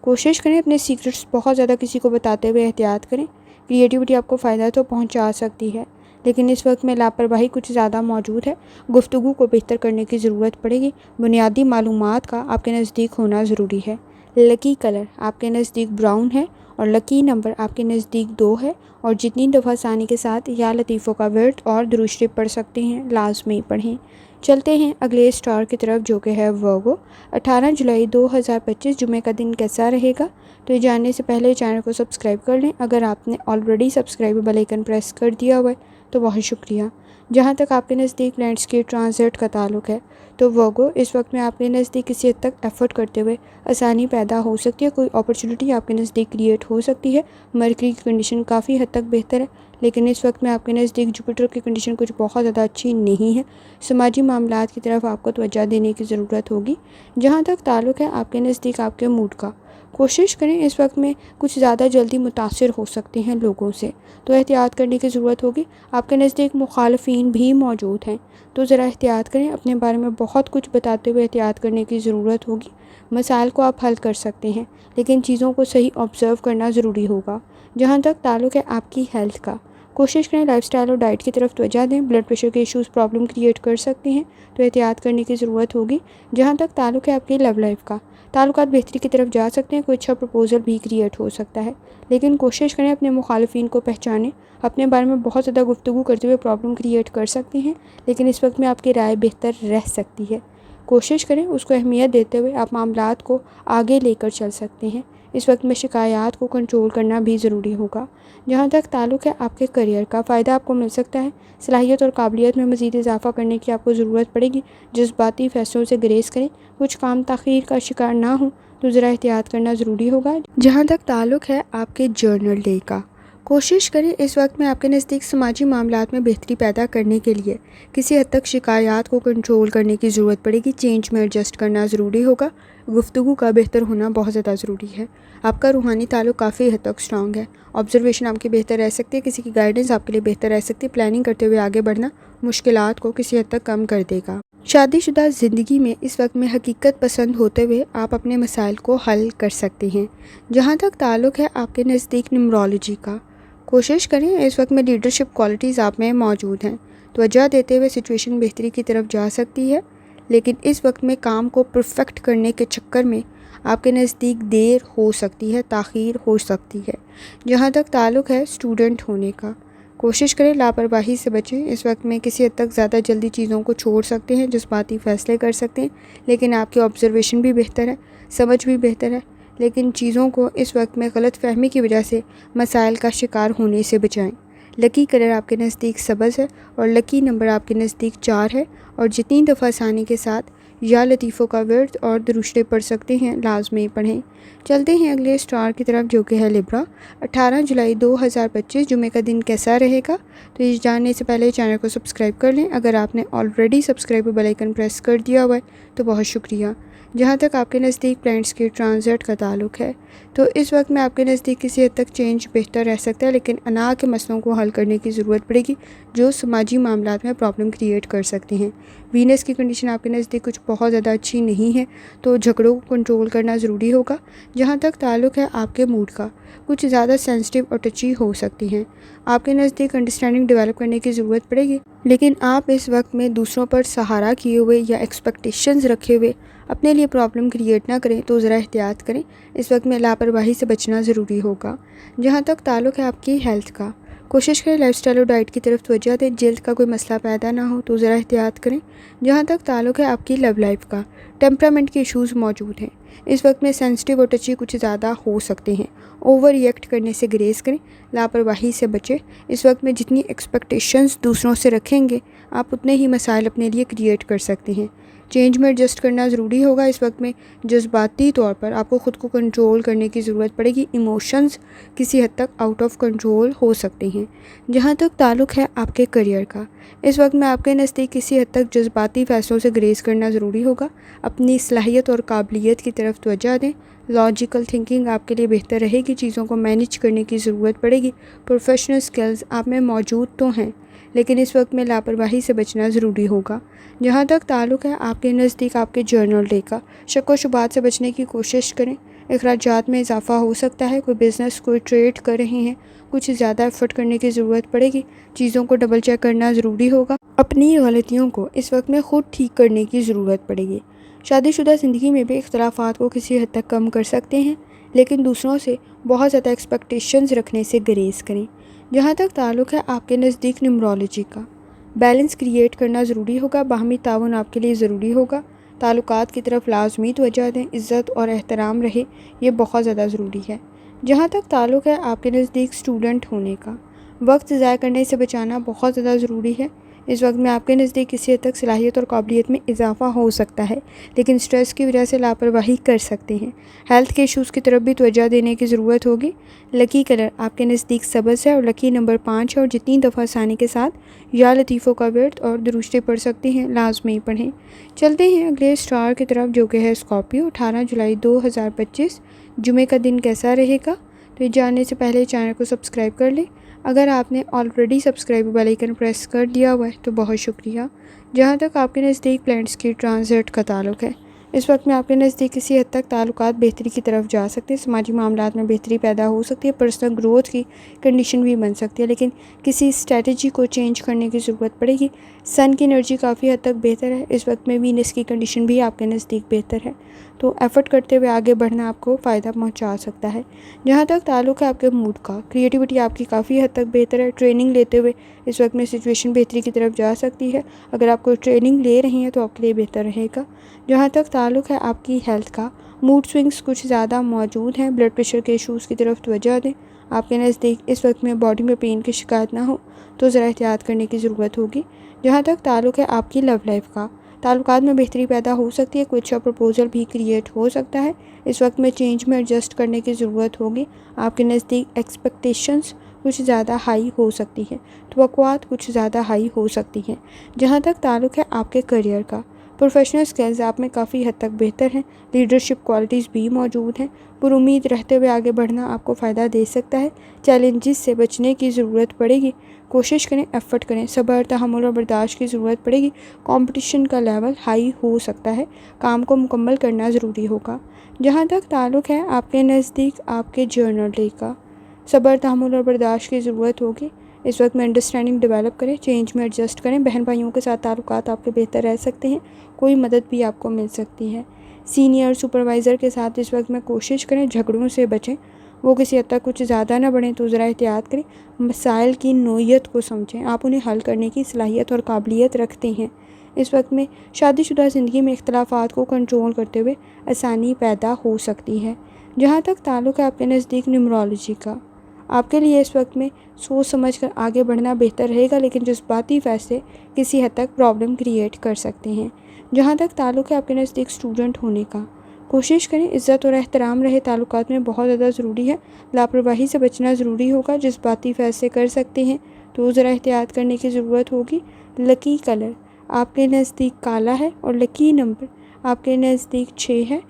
कोशिश करें अपने सीक्रेट्स बहुत ज़्यादा किसी को बताते हुए एहतियात करें। क्रिएटिविटी आपको फ़ायदा तो पहुँचा सकती है, लेकिन इस वक्त में लापरवाही कुछ ज़्यादा मौजूद है। गुफ्तगू को बेहतर करने की ज़रूरत पड़ेगी। बुनियादी मालूमात का आपके नज़दीक होना ज़रूरी है। लकी कलर आपके नज़दीक ब्राउन है और लकी नंबर आपके नज़दीक 2 है। और जितनी दफ़ा आसानी के साथ या लतीफ़ों का वर्ड और दुरूद शरीफ पढ़ सकते हैं, लाजमी पढ़ें। चलते हैं अगले स्टार की तरफ, जो कि है वर्गो। 18 जुलाई 2025 जुमे का दिन कैसा रहेगा, तो ये जानने से पहले चैनल को सब्सक्राइब कर लें। अगर आपने already subscribe bell icon press कर दिया हुआ है तो बहुत शुक्रिया। जहाँ तक आपके नज़दीक लैंडस्केप ट्रांजिट का ताल्लुक़ है, तो वर्गो इस वक्त में आपके नज़दीक किसी हद तक एफ़र्ट करते हुए आसानी पैदा हो सकती है। कोई अपॉर्चुनिटी आपके नज़दीक क्रिएट हो सकती है। मरकरी की कंडीशन काफ़ी हद तक बेहतर है, लेकिन इस वक्त में आपके नज़दीक जुपिटर की कंडीशन कुछ बहुत ज़्यादा अच्छी नहीं है। समाजी मामलात की तरफ आपको तवज्जो देने की ज़रूरत होगी। जहाँ तक ताल्लुक़ है आपके नज़दीक आपके मूड का, कोशिश करें इस वक्त में कुछ ज़्यादा जल्दी मुतासिर हो सकते हैं लोगों से, तो एहतियात करने की ज़रूरत होगी। आपके नज़दीक मुखालफीन भी मौजूद हैं, तो ज़रा एहतियात करें। अपने बारे में बहुत कुछ बताते हुए एहतियात करने की ज़रूरत होगी। मसाइल को आप हल कर सकते हैं, लेकिन चीज़ों को सही ऑब्ज़र्व करना ज़रूरी होगा। जहाँ तक ताल्लुक़ है आपकी हेल्थ का, कोशिश करें लाइफस्टाइल और डाइट की तरफ तवज्जो दें। ब्लड प्रेशर के इश्यूज़ प्रॉब्लम क्रिएट कर सकते हैं, तो एहतियात करने की ज़रूरत होगी। जहाँ तक ताल्लुक़ है आपकी लव लाइफ का, ताल्लुकात बेहतरी की तरफ जा सकते हैं। कोई अच्छा प्रपोज़ल भी क्रिएट हो सकता है, लेकिन कोशिश करें अपने मुखालफिन को पहचानें। अपने बारे में बहुत ज़्यादा गुफ्तगू करते हुए प्रॉब्लम क्रिएट कर सकते हैं, लेकिन इस वक्त में आपकी राय बेहतर रह सकती है। कोशिश करें उसको अहमियत देते हुए आप मामलात को आगे लेकर चल सकते हैं। इस वक्त में शिकायत को कंट्रोल करना भी ज़रूरी होगा। जहाँ तक ताल्लुक़ है आपके करियर का, फ़ायदा आपको मिल सकता है। सलाहियत और काबिलियत में मज़ीद इजाफा करने की आपको ज़रूरत पड़ेगी। जज्बाती फ़ैसलों से ग्रेस करें। कुछ काम ताख़ीर का शिकार ना हो तो ज़रा एहतियात करना ज़रूरी होगा। जहाँ तक ताल्लुक़ है आपके जर्नल डे का, कोशिश करें इस वक्त में आपके नज़दीक समाजी मामलात में बेहतरी पैदा करने के लिए किसी हद तक शिकायत को कंट्रोल करने की ज़रूरत पड़ेगी। चेंज में एडजस्ट करना ज़रूरी होगा। गुफ्तगू का बेहतर होना बहुत ज़्यादा ज़रूरी है। आपका रूहानी ताल्लुक़ काफ़ी हद तक स्ट्रॉन्ग है। ऑब्जर्वेशन आपकी बेहतर रह सकती है। किसी की गाइडेंस आपके लिए बेहतर रह सकती है। प्लानिंग करते हुए आगे बढ़ना मुश्किलात को किसी हद तक कम कर देगा। शादीशुदा ज़िंदगी में इस वक्त में हकीकत पसंद होते हुए आप अपने मसाइल को हल कर सकते हैं। जहाँ तक ताल्लुक़ है आपके नज़दीक न्यूमरोलॉजी का, कोशिश करें इस वक्त में लीडरशिप क्वालिटीज़ आप में मौजूद हैं। तवज्जो देते हुए सिचुएशन बेहतरी की तरफ जा सकती है, लेकिन इस वक्त में काम को परफेक्ट करने के चक्कर में आपके नज़दीक देर हो सकती है, ताख़ीर हो सकती है। जहाँ तक ताल्लुक़ है स्टूडेंट होने का, कोशिश करें लापरवाही से बचें। इस वक्त में किसी हद तक ज़्यादा जल्दी चीज़ों को छोड़ सकते हैं, जज्बाती फ़ैसले कर सकते हैं, लेकिन आपकी ऑब्जर्वेशन भी बेहतर है, समझ भी बेहतर है। लेकिन चीज़ों को इस वक्त में गलतफ़हमी की वजह से मसाइल का शिकार होने से बचाएं। लकी कलर आपके नज़दीक सब्ज़ है और लकी नंबर आपके नज़दीक 4 है। और जितनी दफ़ा आसानी के साथ या लतीफ़ों का वर्द और दुरूशरे पढ़ सकते हैं, लाजमी पढ़ें। चलते हैं अगले स्टार की तरफ, जो कि है लिब्रा। 18 जुलाई 2025 जुमे का दिन कैसा रहेगा, तो ये जानने से पहले चैनल को सब्सक्राइब कर लें। अगर आपने already subscribe bell icon press कर दिया हुआ है तो बहुत शुक्रिया। जहाँ तक आपके नज़दीक प्लैनेट्स के ट्रांजिट का ताल्लुक है, तो इस वक्त में आपके नज़दीक किसी हद तक चेंज बेहतर रह सकता है, लेकिन अना के मसलों को हल करने की ज़रूरत पड़ेगी जो समाजी मामलात में प्रॉब्लम क्रिएट कर सकते हैं। वीनस की कंडीशन आपके नज़दीक कुछ बहुत ज़्यादा अच्छी नहीं है, तो झगड़ों को कंट्रोल करना ज़रूरी होगा। जहाँ तक ताल्लुक है आपके मूड का, कुछ ज़्यादा सेंसिटिव और टची हो सकती हैं। आपके नज़दीक अंडरस्टैंडिंग डेवलप करने की ज़रूरत पड़ेगी, लेकिन आप इस वक्त में दूसरों पर सहारा किए हुए या एक्सपेक्टेशंस रखे हुए अपने लिए प्रॉब्लम क्रिएट ना करें, तो ज़रा एहतियात करें। इस वक्त में लापरवाही से बचना ज़रूरी होगा। जहाँ तक ताल्लुक है आपकी हेल्थ का, कोशिश करें लाइफस्टाइल और डाइट की तरफ तवज्जो दें। जल्द का कोई मसला पैदा ना हो, तो ज़रा एहतियात करें। जहाँ तक ताल्लुक है आपकी लव लाइफ का, टेम्परामेंट के इशूज़ मौजूद हैं। इस वक्त में सेंसिटिव और टची कुछ ज़्यादा हो सकते हैं। ओवर रिएक्ट करने से ग्रेस करें, लापरवाही से बचें। इस वक्त में जितनी एक्सपेक्टेशंस दूसरों से रखेंगे, आप उतने ही मसाइल अपने लिए क्रिएट कर सकते हैं। चेंज में एडजस्ट करना ज़रूरी होगा। इस वक्त में जज्बाती तौर पर आपको ख़ुद को कंट्रोल करने की ज़रूरत पड़ेगी। इमोशंस किसी हद तक आउट ऑफ कंट्रोल हो सकते हैं। जहाँ तक ताल्लुक़ है आपके करियर का, इस वक्त में आपके नज़दीक किसी हद तक जज्बाती फ़ैसलों से ग्रेस करना ज़रूरी होगा। अपनी सलाहियत और काबिलियत की तरफ तवज्जो दें। लॉजिकल थिंकिंग आपके लिए बेहतर रहेगी। चीज़ों को मैनेज करने की ज़रूरत पड़ेगी। प्रोफेशनल स्किल्स आप में मौजूद तो हैं, लेकिन इस वक्त में लापरवाही से बचना ज़रूरी होगा। जहाँ तक ताल्लुक़ है आपके नज़दीक आपके जर्नल डे का, शक व शुबात से बचने की कोशिश करें। अखराजात में इजाफ़ा हो सकता है। कोई बिज़नेस, कोई ट्रेड कर रहे हैं, कुछ ज़्यादा एफर्ट करने की ज़रूरत पड़ेगी। चीज़ों को डबल चेक करना ज़रूरी होगा। अपनी गलतियों को इस वक्त में ख़ुद ठीक करने की ज़रूरत पड़ेगी। शादीशुदा ज़िंदगी में भी इख्तलाफात को किसी हद तक कम कर सकते हैं, लेकिन दूसरों से बहुत ज़्यादा एक्सपेक्टेशंस रखने से ग्रेस करें। जहाँ तक ताल्लुक़ है आपके नज़दीक न्यूमरोलॉजी का, बैलेंस क्रिएट करना ज़रूरी होगा। बाहमी ताउन आपके लिए ज़रूरी होगा। ताल्लुकात की तरफ लाजमी तवज्जो दें। इज़्ज़त और एहतराम रहे, ये बहुत ज़्यादा ज़रूरी है। जहाँ तक ताल्लुक़ है आपके नज़दीक स्टूडेंट होने का, वक्त ज़ाया करने से बचाना बहुत ज़्यादा ज़रूरी है। इस वक्त में आपके नज़दीक किसी हद तक सलाहियत और काबिलियत में इजाफ़ा हो सकता है, लेकिन स्ट्रेस की वजह से लापरवाही कर सकते हैं। हेल्थ के इशूज़ की तरफ भी तवज्जो देने की ज़रूरत होगी। लकी कलर आपके नज़दीक सब्ज़ है और लकी नंबर 5 है। और जितनी दफ़ा आसानी के साथ या लतीफ़ों का वर्द और दुरूशरे पढ़ सकते हैं, लाजमी पढ़ें। चलते हैं अगले स्टार की तरफ, जो कि है स्कॉर्पियो। 18 जुलाई 2025 जुमे का दिन कैसा रहेगा, तो ये जानने से पहले चैनल को सब्सक्राइब कर लें। अगर आपने already subscribe bell icon press कर दिया हुआ है तो बहुत शुक्रिया। जहाँ तक आपके नज़दीक प्लैनेट्स की ट्रांजिट का ताल्लुक है, इस वक्त में आपके नज़दीक किसी हद तक ताल्लुकात बेहतरी की तरफ जा सकते हैं। समाजी मामलात में बेहतरी पैदा हो सकती है। पर्सनल ग्रोथ की कंडीशन भी बन सकती है, लेकिन किसी स्ट्रेटजी को चेंज करने की ज़रूरत पड़ेगी। सन की एनर्जी काफ़ी हद तक बेहतर है। इस वक्त में वीनस की कंडीशन भी आपके नज़दीक बेहतर है, तो एफ़र्ट करते हुए आगे बढ़ना आपको फ़ायदा पहुंचा सकता है। जहां तक ताल्लुक़ है आपके मूड का, क्रिएटिविटी आपकी काफ़ी हद तक बेहतर है। ट्रेनिंग लेते हुए इस वक्त में सिचुएशन बेहतरी की तरफ जा सकती है। अगर आप कोई ट्रेनिंग ले रही हैं तो आपके लिए बेहतर रहेगा। जहाँ तक ताल्लुक़ है आपकी हेल्थ का, मूड स्विंग्स कुछ ज़्यादा मौजूद हैं। ब्लड प्रेशर के इशूज़ की तरफ तवज्जो दें। आपके नज़दीक इस वक्त में बॉडी में पेन की शिकायत ना हो, तो ज़रा एहतियात करने की ज़रूरत होगी। जहाँ तक ताल्लुक़ है आपकी लव लाइफ का, ताल्लुकात में बेहतरी पैदा हो सकती है। कोई अच्छा प्रपोजल भी क्रिएट हो सकता है। इस वक्त में चेंज में एडजस्ट करने की ज़रूरत होगी। आपके नज़दीक एक्सपेक्टेशंस कुछ ज़्यादा हाई हो सकती है, तवक्कुआत कुछ ज़्यादा हाई हो सकती हैं। जहाँ तक ताल्लुक़ है आपके करियर का, प्रोफेशनल स्किल्स आप में काफ़ी हद तक बेहतर हैं। लीडरशिप क्वालिटीज़ भी मौजूद हैं। पुरुमीद रहते हुए आगे बढ़ना आपको फ़ायदा दे सकता है। चैलेंजेस से बचने की ज़रूरत पड़ेगी। कोशिश करें, एफ़र्ट करें, सब्र, तहम्मुल और बर्दाश्त की ज़रूरत पड़ेगी। कंपटीशन का लेवल हाई हो सकता है। काम को मुकम्मल करना ज़रूरी होगा। जहाँ तक ताल्लुक़ है आपके नज़दीक आपके जर्नल डे का, सब्र, तहम्मुल और बर्दाश्त की ज़रूरत होगी। इस वक्त में अंडरस्टैंडिंग डेवलप करें, चेंज में एडजस्ट करें। बहन भाइयों के साथ ताल्लुकात आपके बेहतर रह सकते हैं। कोई मदद भी आपको मिल सकती है। सीनियर सुपरवाइज़र के साथ इस वक्त में कोशिश करें, झगड़ों से बचें। वो किसी हद तक कुछ ज़्यादा ना बढ़ें तो ज़रा एहतियात करें। मसाइल की नोयत को समझें, आप उन्हें हल करने की सलाहियत और काबिलियत रखते हैं। इस वक्त में शादीशुदा ज़िंदगी में इख्तलाफात को कंट्रोल करते हुए आसानी पैदा हो सकती है। जहाँ तक ताल्लुक़ है आपके नज़दीक न्यूमरोलॉजी का, आपके लिए इस वक्त में सोच समझ कर आगे बढ़ना बेहतर रहेगा, लेकिन जज्बाती फ़ैसले किसी हद तक प्रॉब्लम क्रिएट कर सकते हैं। जहाँ तक ताल्लुक़ है आपके नज़दीक स्टूडेंट होने का, कोशिश करें इज़्ज़त और एहतराम रहे ताल्लुकात में बहुत ज़्यादा ज़रूरी है। लापरवाही से बचना ज़रूरी होगा। जज्बाती फ़ैसले कर सकते हैं तो ज़रा एहतियात करने की ज़रूरत होगी। लकी कलर आपके नज़दीक काला है और लकी नंबर आपके नज़दीक 6 है।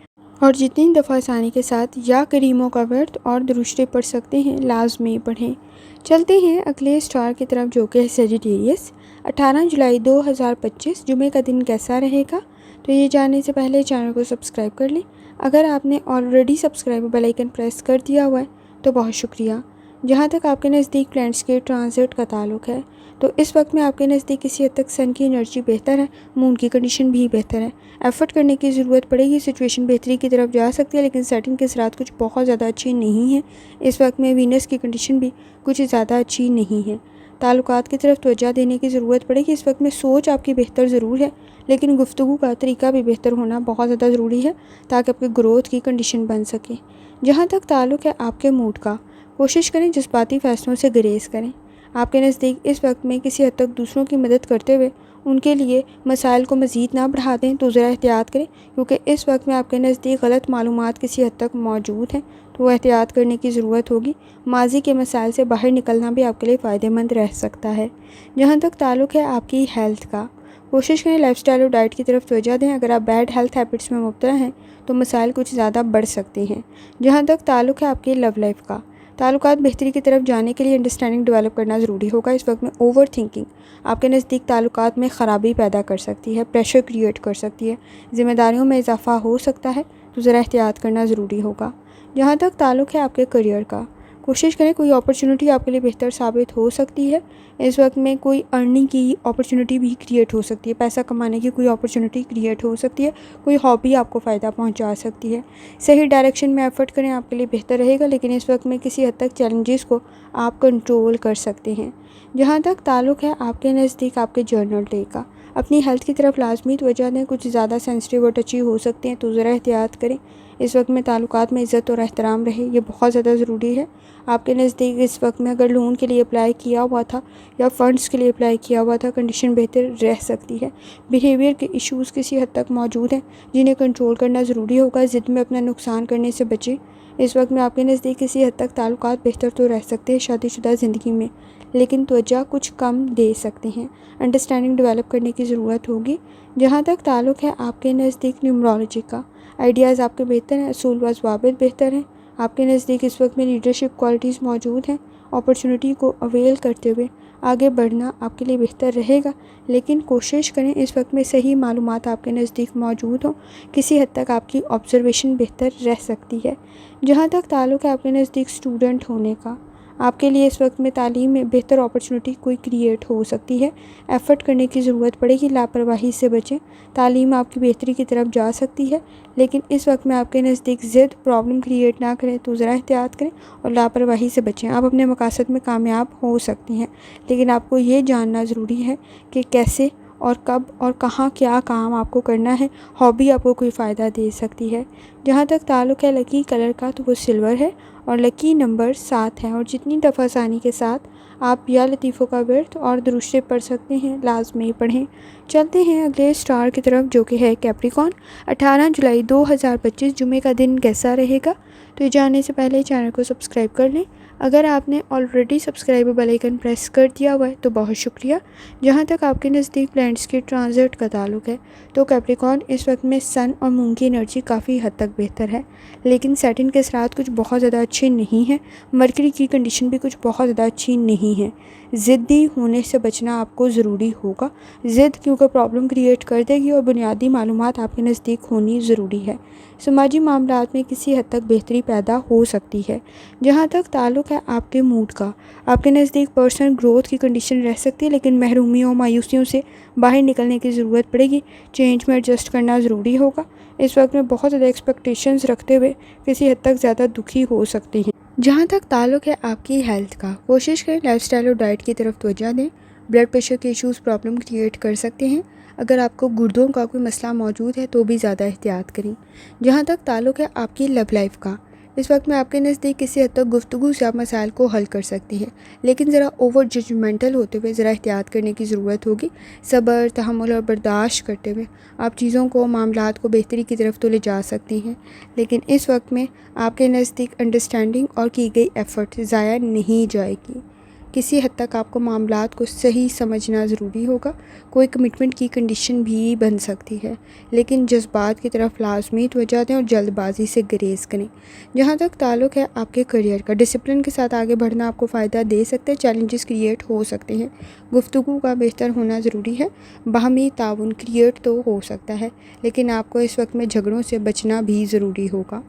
और जितनी दफ़ा आसानी के साथ या करीमों का व्रत और दुरुस्ते पढ़ सकते हैं लाजमी पढ़ें। चलते हैं अगले स्टार की तरफ जो कि है सेजिटेरियस। 18 जुलाई 2025 जुमे का दिन कैसा रहेगा, तो ये जानने से पहले चैनल को सब्सक्राइब कर लें। अगर आपने already subscribe bell icon press कर दिया हुआ है तो बहुत शुक्रिया। जहाँ तक आपके नज़दीक प्लैनेट्स के ट्रांजिट का ताल्लुक है, तो इस वक्त में आपके नज़दीक किसी हद तक सन की एनर्जी बेहतर है, मून की कंडीशन भी बेहतर है। एफर्ट करने की ज़रूरत पड़ेगी, सिचुएशन बेहतरी की तरफ जा सकती है, लेकिन सेटिंग के साथ कुछ बहुत ज़्यादा अच्छी नहीं है। इस वक्त में वीनस की कंडीशन भी कुछ ज़्यादा अच्छी नहीं है। ताल्लुकात की तरफ तवज्जो देने की ज़रूरत पड़ेगी। इस वक्त में सोच आपकी बेहतर ज़रूर है, लेकिन गुफ्तगू का तरीका भी बेहतर होना बहुत ज़्यादा ज़रूरी है ताकि आपकी ग्रोथ की कंडीशन बन सके। जहाँ तक ताल्लुक़ है आपके मूड का, कोशिश करें जज्बाती फ़ैसलों से गुरेज करें। आपके नज़दीक इस वक्त में किसी हद तक दूसरों की मदद करते हुए उनके लिए मसाइल को मज़ीद ना बढ़ा दें तो ज़रा एहतियात करें, क्योंकि इस वक्त में आपके नज़दीक गलत मालूमात किसी हद तक मौजूद हैं, तो वो एहतियात करने की ज़रूरत होगी। माजी के मसाइल से बाहर निकलना भी आपके लिए फ़ायदेमंद रह सकता है। जहाँ तक ताल्लुक़ है आपकी हेल्थ का, कोशिश करें लाइफस्टाइल और डाइट की तरफ तवज्जो दें। अगर आप बैड हेल्थ हैबिट्स में मुब्तला हैं तो मसाइल कुछ ज़्यादा बढ़ सकते हैं। जहाँ तक ताल्लुक़ है आपकी लव लाइफ का, ताल्लुकात बेहतरी की तरफ जाने के लिए अंडरस्टैंडिंग डेवलप करना ज़रूरी होगा। इस वक्त में ओवर थिंकिंग आपके नज़दीक ताल्लुकात में ख़राबी पैदा कर सकती है, प्रेशर क्रिएट कर सकती है, ज़िम्मेदारियों में इजाफा हो सकता है, तो ज़रा एहतियात करना ज़रूरी होगा। जहाँ तक ताल्लुक़ है आपके करियर का, कोशिश करें कोई अपॉर्चुनिटी आपके लिए बेहतर साबित हो सकती है। इस वक्त में कोई अर्निंग की अपॉर्चुनिटी भी क्रिएट हो सकती है, पैसा कमाने की कोई अपॉर्चुनिटी क्रिएट हो सकती है, कोई हॉबी आपको फ़ायदा पहुंचा सकती है। सही डायरेक्शन में एफर्ट करें, आपके लिए बेहतर रहेगा, लेकिन इस वक्त में किसी हद तक चैलेंजेस को आप कंट्रोल कर सकते हैं। जहाँ तक ताल्लुक़ है आपके नज़दीक आपके जर्नल डे का, अपनी हेल्थ की तरफ लाजमी तवज्जो दें। कुछ ज़्यादा सेंसिटिव और टची हो सकते हैं, तो ज़रा एहतियात करें। इस वक्त में ताल्लुकात में इज़्ज़त और एहतराम रहे, ये बहुत ज़्यादा ज़रूरी है। आपके नज़दीक इस वक्त में अगर लोन के लिए अप्लाई किया हुआ था या फ़ंड्स के लिए अप्लाई किया हुआ था, कंडीशन बेहतर रह सकती है। बिहेवियर के इश्यूज़ किसी हद तक मौजूद हैं जिन्हें कंट्रोल करना ज़रूरी होगा। ज़िद में अपना नुकसान करने से बचें। इस वक्त में आपके नज़दीक किसी हद तक ताल्लुकात बेहतर तो रह सकते हैं शादीशुदा ज़िंदगी में, लेकिन तवज्जो कुछ कम दे सकते हैं। अंडरस्टैंडिंग डेवलप करने की ज़रूरत होगी। जहाँ तक ताल्लुक़ है आपके नज़दीक न्यूमरोलॉजी का, आइडियाज़ आपके बेहतर हैं, असूल व ज़वाबित बेहतर हैं। आपके नज़दीक इस वक्त में लीडरशिप क्वालिटीज़ मौजूद हैं। अपॉर्चुनिटी को अवेल करते हुए आगे बढ़ना आपके लिए बेहतर रहेगा, लेकिन कोशिश करें इस वक्त में सही मालूमात आपके नज़दीक मौजूद हों। किसी हद तक आपकी ऑब्जर्वेशन बेहतर रह सकती है। जहाँ तक ताल्लुक़ है आपके नज़दीक स्टूडेंट होने का, आपके लिए इस वक्त में तालीम में बेहतर अपॉर्चुनिटी कोई क्रिएट हो सकती है। एफ़र्ट करने की ज़रूरत पड़ेगी, लापरवाही से बचें। तालीम आपकी बेहतरी की तरफ जा सकती है, लेकिन इस वक्त में आपके नज़दीक ज़िद प्रॉब्लम क्रिएट ना करें तो ज़रा एहतियात करें और लापरवाही से बचें। आप अपने मकासद में कामयाब हो सकती हैं, लेकिन आपको ये जानना ज़रूरी है कि कैसे और कब और कहाँ क्या काम आपको करना है। हॉबी आपको कोई फ़ायदा दे सकती है। जहाँ तक ताल्लुक़ है लकी कलर का, तो वो सिल्वर है और लकी नंबर 7 है। और जितनी दफ़ा आसानी के साथ आप या लतीफ़ों का व्रत और दुरुस्ते पढ़ सकते हैं, लाजमी पढ़ें। चलते हैं अगले स्टार की तरफ जो कि है कैप्रिकॉन। 18 जुलाई 2025 जुमे का दिन कैसा रहेगा, तो ये जानने से पहले चैनल को सब्सक्राइब कर लें। अगर आपने already subscribe bell icon press कर दिया हुआ है तो बहुत शुक्रिया। जहाँ तक आपके नज़दीक प्लैनेट्स के ट्रांजिट का ताल्लुक है, तो कैप्रिकॉन इस वक्त में सन और मून की एनर्जी काफ़ी हद तक बेहतर है, लेकिन सैटर्न के साथ कुछ बहुत ज़्यादा अच्छे नहीं है। मरकरी की कंडीशन भी कुछ बहुत ज़्यादा अच्छी नहीं है। ज़िद्दी होने से बचना आपको ज़रूरी होगा। ज़िद क्योंकि प्रॉब्लम क्रिएट कर देगी और बुनियादी मालूमात आपके नज़दीक होनी ज़रूरी है। समाजी मामलात में किसी हद तक बेहतरी पैदा हो सकती है। जहाँ तक ताल्लुक़ है आपके मूड का, आपके नज़दीक पर्सनल ग्रोथ की कंडीशन रह सकती है, लेकिन महरूमियों मायूसियों से बाहर निकलने की ज़रूरत पड़ेगी। चेंज में एडजस्ट करना ज़रूरी होगा। इस वक्त में बहुत ज़्यादा एक्सपेक्टेशंस रखते हुए किसी हद तक ज़्यादा दुखी हो सकते हैं। जहाँ तक ताल्लुक़ है आपकी हेल्थ का, कोशिश करें लाइफस्टाइल और डाइट की तरफ तवज्जो दें। ब्लड प्रेशर के इश्यूज़ प्रॉब्लम क्रिएट कर सकते हैं। अगर आपको गुर्दों का कोई मसला मौजूद है तो भी ज़्यादा एहतियात करें। जहाँ तक ताल्लुक़ है आपकी लव लाइफ का, इस वक्त में आपके नज़दीक किसी हद तक गुफ्तगू से आप मसाइल को हल कर सकती हैं, लेकिन ज़रा ओवर जजमेंटल होते हुए ज़रा एहतियात करने की ज़रूरत होगी। सब्र, तहम्मुल और बर्दाश्त करते हुए आप चीज़ों को, मामलात को बेहतरी की तरफ तो ले जा सकती हैं, लेकिन इस वक्त में आपके नज़दीक अंडरस्टैंडिंग और की गई एफ़र्ट ज़ाया नहीं जाएगी। किसी हद तक आपको मामलात को सही समझना ज़रूरी होगा। कोई कमिटमेंट की कंडीशन भी बन सकती है, लेकिन जज्बात की तरफ लाजमी तवज्जो दें और जल्दबाजी से गुरेज करें। जहाँ तक ताल्लुक़ है आपके करियर का, डिसिप्लिन के साथ आगे बढ़ना आपको फ़ायदा दे सकता है। चैलेंजेस क्रिएट हो सकते हैं, गुफ्तगू का बेहतर होना ज़रूरी है। बाहमी ताउन क्रिएट तो हो सकता है, लेकिन आपको इस वक्त में झगड़ों से बचना भी ज़रूरी होगा।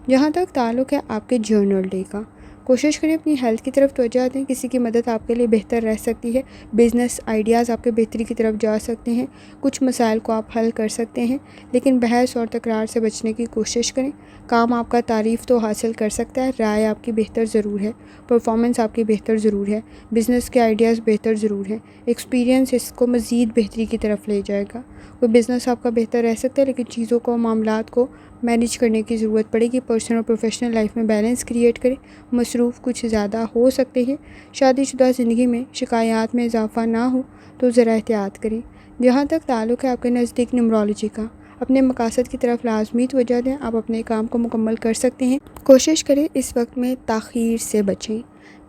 जहाँ तक ताल्लुक़ है आपके जर्नल डे का, कोशिश करें अपनी हेल्थ की तरफ तवज्जो दें। किसी की मदद आपके लिए बेहतर रह सकती है। बिज़नेस आइडियाज़ आपके बेहतरी की तरफ जा सकते हैं। कुछ मसाइल को आप हल कर सकते हैं, लेकिन बहस और तकरार से बचने की कोशिश करें। काम आपका तारीफ़ तो हासिल कर सकता है, राय आपकी बेहतर ज़रूर है, परफॉर्मेंस आपकी बेहतर ज़रूर है, बिज़नेस के आइडियाज़ बेहतर ज़रूर हैं। एक्सपीरियंस इसको मज़ीद बेहतरी की तरफ ले जाएगा। कोई बिज़नेस आपका बेहतर रह सकता है, लेकिन चीज़ों को, मामलात को मैनेज करने की ज़रूरत पड़ेगी। पर्सनल और प्रोफेशनल लाइफ में बैलेंस क्रिएट करें। मसरूफ़ कुछ ज़्यादा हो सकते हैं। शादीशुदा ज़िंदगी में शिकायत में इजाफ़ा ना हो तो ज़रा एहतियात करें। जहाँ तक ताल्लुक़ है आपके नज़दीक न्यूमरोलॉजी का, अपने मकासद की तरफ लाजमी तवज्जो दें। आप अपने काम को मुकम्मल कर सकते हैं। कोशिश करें इस वक्त में ताख़ीर से बचें।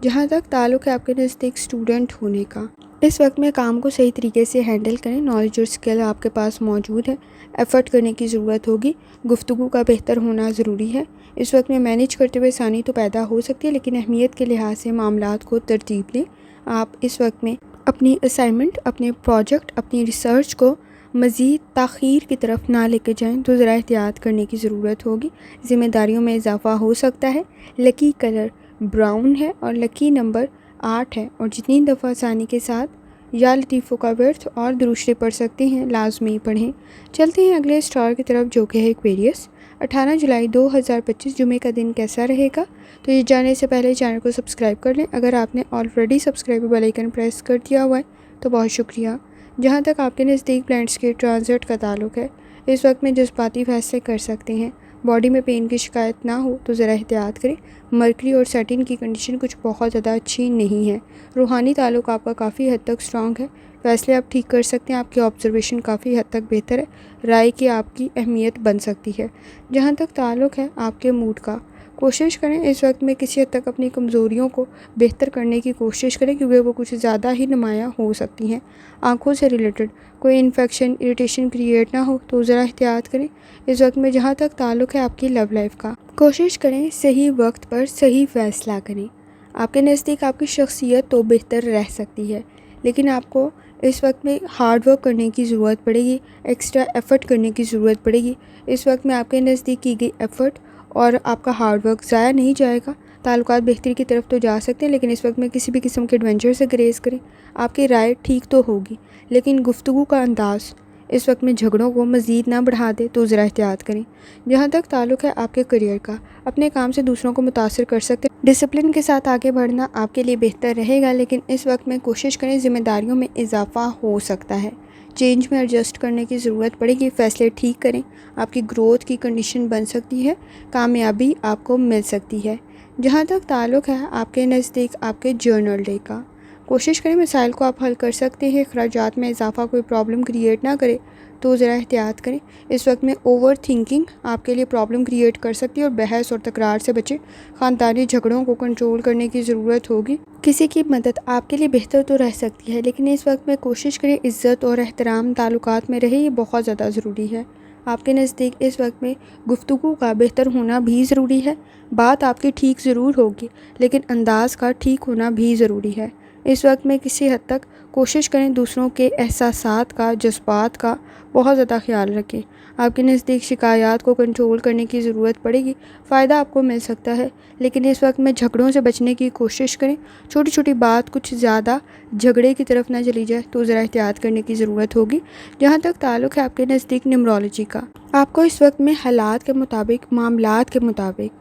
जहाँ तक ताल्लुक़ है आपके नज़दीक स्टूडेंट होने का, इस वक्त में काम को सही तरीके से हैंडल करें। नॉलेज और स्किल आपके पास मौजूद है, एफ़र्ट करने की ज़रूरत होगी। गुफ्तगू का बेहतर होना ज़रूरी है। इस वक्त में मैनेज करते हुए आसानी तो पैदा हो सकती है, लेकिन अहमियत के लिहाज से मामलात को तरतीब दें। आप इस वक्त में अपनी असाइनमेंट, अपने प्रोजेक्ट, अपनी रिसर्च को मज़ीद ताख़ीर की तरफ ना लेकर जाएं तो ज़रा एहतियात करने की ज़रूरत होगी। ज़िम्मेदारियों में इजाफ़ा हो सकता है। लकी कलर ब्राउन है और लकी नंबर 8 है, और जितनी दफ़ा आसानी के साथ या लतीफ़ों का व्यर्थ और दुरूशरी पढ़ सकते हैं, लाजमी पढ़ें। चलते हैं अगले स्टार की तरफ, जो कि है एक्वेरियस। 18 जुलाई 2025 जुमे का दिन कैसा रहेगा, तो ये जानने से पहले चैनल को सब्सक्राइब कर लें। अगर आपने already subscribe bell icon press कर दिया हुआ है तो बहुत शुक्रिया। जहाँ तक आपके नज़दीक प्लैनेट्स के ट्रांजिट का ताल्लुक़ है, इस वक्त में जज्बाती फैसले कर सकते हैं। बॉडी में पेन की शिकायत ना हो तो ज़रा एहतियात करें। मरकरी और सैटर्न की कंडीशन कुछ बहुत ज़्यादा अच्छी नहीं है। रूहानी ताल्लुक़ आपका काफ़ी हद तक स्ट्रॉन्ग है। फैसले आप ठीक कर सकते हैं। आपकी ऑब्जर्वेशन काफ़ी हद तक बेहतर है। राय की आपकी अहमियत बन सकती है। जहाँ तक ताल्लुक़ है आपके मूड का, कोशिश करें इस वक्त में किसी हद तक अपनी कमज़ोरियों को बेहतर करने की कोशिश करें, क्योंकि वो कुछ ज़्यादा ही नुमायाँ हो सकती हैं। आँखों से रिलेटेड कोई इन्फेक्शन, इरिटेशन क्रिएट ना हो तो ज़रा एहतियात करें इस वक्त में। जहाँ तक ताल्लुक़ है आपकी लव लाइफ का, कोशिश करें सही वक्त पर सही फ़ैसला करें। आपके नज़दीक आपकी शख्सियत तो बेहतर रह सकती है, लेकिन आपको इस वक्त में हार्ड वर्क करने की ज़रूरत पड़ेगी, एक्स्ट्रा एफ़र्ट करने की ज़रूरत पड़ेगी। इस वक्त में आपके नज़दीक की गई एफ़र्ट और आपका हार्ड वर्क ज़ाया नहीं जाएगा। ताल्लुकात बेहतरी की तरफ तो जा सकते हैं, लेकिन इस वक्त में किसी भी किस्म के एडवेंचर से गुरेज करें। आपकी राय ठीक तो होगी, लेकिन गुफ्तगू का अंदाज़ इस वक्त में झगड़ों को मज़ीद ना बढ़ा दे तो ज़रा एहतियात करें। जहाँ तक ताल्लुक़ है आपके करियर का, अपने काम से दूसरों को मुतासर कर सकते हैं। डिसिप्लिन के साथ आगे बढ़ना आपके लिए बेहतर रहेगा, लेकिन इस वक्त में कोशिश करें, ज़िम्मेदारियों में इजाफ़ा हो सकता है। चेंज में एडजस्ट करने की ज़रूरत पड़ेगी। फ़ैसले ठीक करें। आपकी ग्रोथ की कंडीशन बन सकती है, कामयाबी आपको मिल सकती है। जहाँ तक ताल्लुक़ है आपके नज़दीक आपके जर्नल डे का, कोशिश करें मसाइल को आप हल कर सकते हैं। अखराजात में इजाफ़ा कोई प्रॉब्लम क्रिएट ना करे तो ज़रा एहतियात करें। इस वक्त में ओवर थिंकिंग आपके लिए प्रॉब्लम क्रिएट कर सकती है, और बहस और तकरार से बचें। ख़ानदानी झगड़ों को कंट्रोल करने की ज़रूरत होगी। किसी की मदद आपके लिए बेहतर तो रह सकती है, लेकिन इस वक्त में कोशिश करें इज़्ज़त और एहतराम ताल्लुकात में रहे, ये बहुत ज़्यादा ज़रूरी है। आपके नज़दीक इस वक्त में गुफ्तगू का बेहतर होना भी ज़रूरी है। बात आपकी ठीक ज़रूर होगी, लेकिन अंदाज़ का ठीक होना भी ज़रूरी है। इस वक्त में किसी हद तक कोशिश करें दूसरों के एहसासात का, जज्बात का बहुत ज़्यादा ख्याल रखें। आपके नज़दीक शिकायत को कंट्रोल करने की ज़रूरत पड़ेगी। फ़ायदा आपको मिल सकता है, लेकिन इस वक्त में झगड़ों से बचने की कोशिश करें। छोटी छोटी बात कुछ ज़्यादा झगड़े की तरफ ना चली जाए तो ज़रा एहतियात करने की ज़रूरत होगी। जहाँ तक ताल्लुक़ है आपके नज़दीक न्यूमरोलॉजी का, आपको इस वक्त में हालात के मुताबिक, मामलात के मुताबिक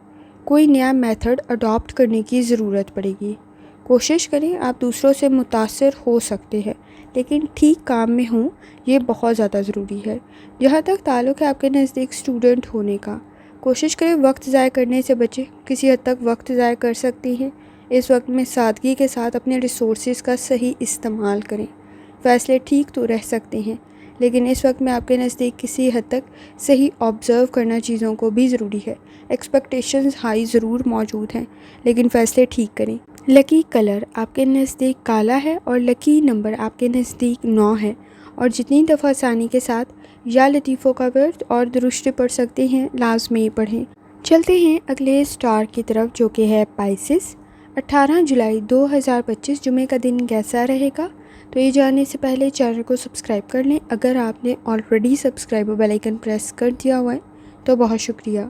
कोई नया मेथड अडॉप्ट करने की ज़रूरत पड़ेगी। कोशिश करें, आप दूसरों से मुतासिर हो सकते हैं लेकिन ठीक काम में हों, ये बहुत ज़्यादा ज़रूरी है। जहाँ तक ताल्लुक़ है आपके नज़दीक स्टूडेंट होने का, कोशिश करें वक्त ज़ाय करने से बचें। किसी हद तक वक्त ज़ाय कर सकती हैं। इस वक्त में सादगी के साथ अपने रिसोर्सेज का सही इस्तेमाल करें। फ़ैसले ठीक तो रह सकते हैं लेकिन इस वक्त में आपके नज़दीक किसी हद तक सही ऑब्ज़र्व करना चीज़ों को भी ज़रूरी है। एक्सपेक्टेशंस हाई ज़रूर मौजूद हैं लेकिन फ़ैसले ठीक करें। लकी कलर आपके नज़दीक काला है और लकी नंबर आपके नज़दीक 9 है। और जितनी दफ़ा आसानी के साथ या लतीफ़ों का वर्द और दुरुस्ती पढ़ सकते हैं, लाजमी पढ़ें। चलते हैं अगले स्टार की तरफ जो कि है पाइसिस। 18 जुलाई 2025 जुमे का दिन कैसा रहेगा? तो ये जानने से पहले चैनल को सब्सक्राइब कर लें। अगर आपने already subscribe bell icon press कर दिया हुआ है तो बहुत शुक्रिया।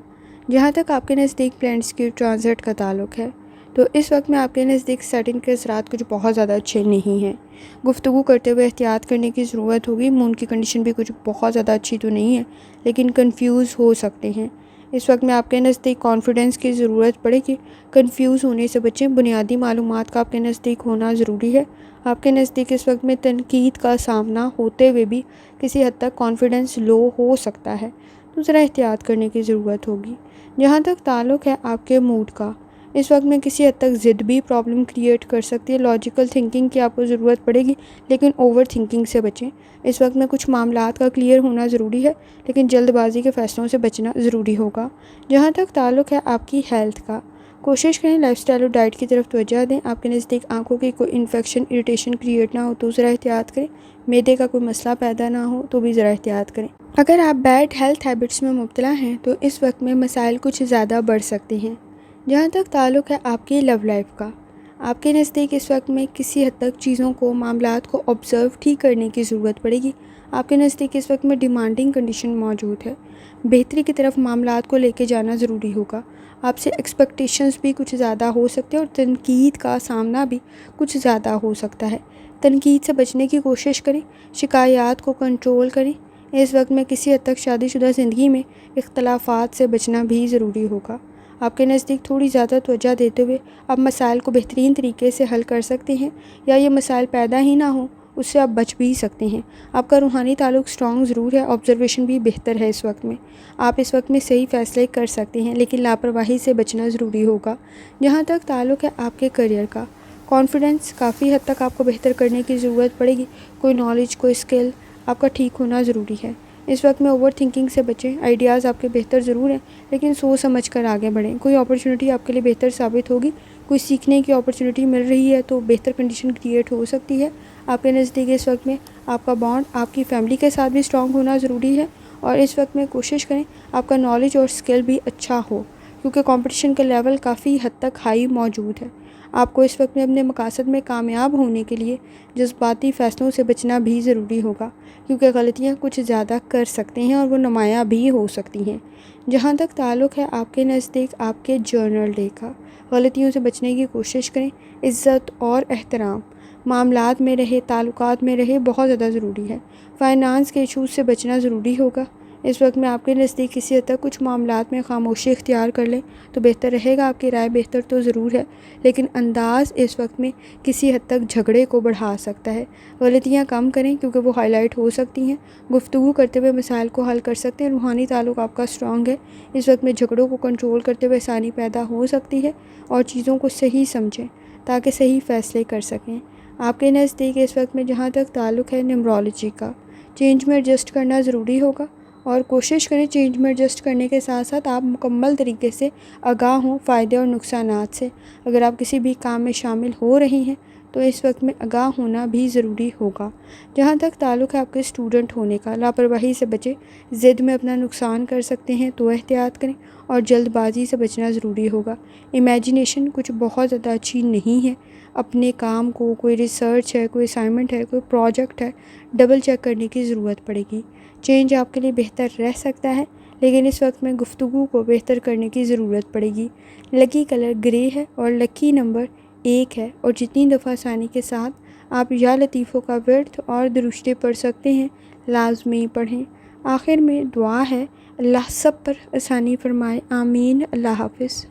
जहाँ तक आपके नज़दीक प्लैनेट्स की ट्रांजिट का ताल्लुक़ है तो इस वक्त में आपके नज़दीक सेटिंग के असरात कुछ बहुत ज़्यादा अच्छे नहीं हैं। गुफ्तगू करते हुए एहतियात करने की ज़रूरत होगी। मून की कंडीशन भी कुछ बहुत ज़्यादा अच्छी तो नहीं है लेकिन कंफ्यूज हो सकते हैं। इस वक्त में आपके नज़दीक कॉन्फिडेंस की ज़रूरत पड़ेगी। कंफ्यूज होने से बचें। बुनियादी मालूमात का आपके नज़दीक होना ज़रूरी है। आपके नज़दीक इस वक्त में तनकीद का सामना होते हुए भी किसी हद तक कॉन्फिडेंस लो हो सकता है, तो ज़रा एहतियात करने की ज़रूरत होगी। जहाँ तक ताल्लुक़ है आपके मूड का, इस वक्त में किसी हद तक ज़िद भी प्रॉब्लम क्रिएट कर सकती है। लॉजिकल थिंकिंग की आपको ज़रूरत पड़ेगी लेकिन ओवर थिंकिंग से बचें। इस वक्त में कुछ मामलात का क्लियर होना ज़रूरी है लेकिन जल्दबाजी के फ़ैसलों से बचना ज़रूरी होगा। जहाँ तक ताल्लुक़ है आपकी हेल्थ का, कोशिश करें लाइफस्टाइल और डाइट की तरफ तवज्जो दें। आपके नज़दीक आंखों की कोई इन्फेक्शन इरिटेशन क्रिएट ना हो तो ज़रा एहतियात करें। मैदे का कोई मसला पैदा ना हो तो भी ज़रा एहतियात करें। अगर आप बैड हेल्थ हैबिट्स में मुब्तला हैं तो इस वक्त में मसाइल कुछ ज़्यादा बढ़ सकते हैं। जहाँ तक ताल्लुक़ है आपकी लव लाइफ का, आपके नज़दीक इस वक्त में किसी हद तक चीज़ों को मामलात को ऑब्ज़र्व ठीक करने की ज़रूरत पड़ेगी। आपके नज़दीक इस वक्त में डिमांडिंग कंडीशन मौजूद है। बेहतरी की तरफ मामलात को लेके जाना ज़रूरी होगा। आपसे एक्सपेक्टेशंस भी कुछ ज़्यादा हो सकते हैं और तनकीद का सामना भी कुछ ज़्यादा हो सकता है। तनकीद से बचने की कोशिश करें। शिकायत को कंट्रोल करें। इस वक्त में किसी हद तक शादीशुदा ज़िंदगी में इख्तलाफात से बचना भी ज़रूरी होगा। आपके नज़दीक थोड़ी ज़्यादा तवज्जो देते हुए आप मसाइल को बेहतरीन तरीके से हल कर सकते हैं या ये मसाइल पैदा ही ना हो उससे आप बच भी सकते हैं। आपका रूहानी ताल्लुक़ स्ट्रॉन्ग ज़रूर है। ऑब्ज़र्वेशन भी बेहतर है। इस वक्त में आप इस वक्त में सही फ़ैसले कर सकते हैं लेकिन लापरवाही से बचना ज़रूरी होगा। जहाँ तक ताल्लुक़ है आपके करियर का, कॉन्फिडेंस काफ़ी हद तक आपको बेहतर करने की ज़रूरत पड़ेगी। कोई नॉलेज कोई स्किल आपका ठीक होना ज़रूरी है। इस वक्त में ओवर थिंकिंग से बचें। आइडियाज़ आपके बेहतर ज़रूर हैं लेकिन सोच समझ कर आगे बढ़ें। कोई अपॉर्चुनिटी आपके लिए बेहतर साबित होगी। कोई सीखने की अपॉर्चुनिटी मिल रही है तो बेहतर कंडीशन क्रिएट हो सकती है। आपके नज़दीक इस वक्त में आपका बॉन्ड आपकी फ़ैमिली के साथ भी स्ट्रॉन्ग होना ज़रूरी है। और इस वक्त में कोशिश करें आपका नॉलेज और स्किल भी अच्छा हो क्योंकि कंपटीशन का लेवल काफ़ी हद तक हाई मौजूद है। आपको इस वक्त में अपने मकासद में कामयाब होने के लिए जज्बाती फ़ैसलों से बचना भी ज़रूरी होगा क्योंकि गलतियाँ कुछ ज़्यादा कर सकते हैं और वो नुमायाँ भी हो सकती हैं। जहाँ तक ताल्लुक़ है आपके नज़दीक आपके जर्नल डे का, गलतियों से बचने की कोशिश करें। इज़्ज़त और एहतराम मामलात में रहे, ताल्लुकात में रहे, बहुत ज़्यादा ज़रूरी है। फ़ाइनांस के इशूज़ से बचना ज़रूरी होगा। इस वक्त में आपके नज़दीक किसी हद तक कुछ मामलात में खामोशी इख्तियार कर लें तो बेहतर रहेगा। आपकी राय बेहतर तो ज़रूर है लेकिन अंदाज़ इस वक्त में किसी हद तक झगड़े को बढ़ा सकता है। गलतियाँ कम करें क्योंकि वो हाईलाइट हो सकती हैं। गुफ्तगू करते हुए मसाइल को हल कर सकते हैं। रूहानी ताल्लुक़ आपका स्ट्रॉन्ग है। इस वक्त में झगड़ों को कंट्रोल करते हुए आसानी पैदा हो सकती है और चीज़ों को सही समझें ताकि सही फ़ैसले कर सकें। आपके नज़दीक इस वक्त में जहाँ तक ताल्लुक़ है न्यूमरोलॉजी का, चेंज में एडजस्ट करना ज़रूरी होगा और कोशिश करें चेंज में एडजस्ट करने के साथ साथ आप मुकम्मल तरीके से आगाह हों फ़ायदे और नुकसानात से। अगर आप किसी भी काम में शामिल हो रही हैं तो इस वक्त में आगाह होना भी ज़रूरी होगा। जहाँ तक ताल्लुक़ है आपके स्टूडेंट होने का, लापरवाही से बचें। ज़िद में अपना नुकसान कर सकते हैं तो एहतियात करें और जल्दबाजी से बचना ज़रूरी होगा। इमेजिनेशन कुछ बहुत ज़्यादा अच्छी नहीं है। अपने काम को, कोई रिसर्च है, कोई असाइनमेंट है, कोई प्रोजेक्ट है, डबल चेक करने की ज़रूरत पड़ेगी। चेंज आपके लिए बेहतर रह सकता है लेकिन इस वक्त में गुफ्तगू को बेहतर करने की ज़रूरत पड़ेगी। लकी कलर ग्रे है और लकी नंबर 1 है। और जितनी दफ़ा आसानी के साथ आप या लतीफ़ों का वर्द और दुरुस्ती पढ़ सकते हैं, लाजमी पढ़ें। आखिर में दुआ है, अल्लाह सब पर आसानी फरमाए। आमीन। अल्लाह हाफ़िज़।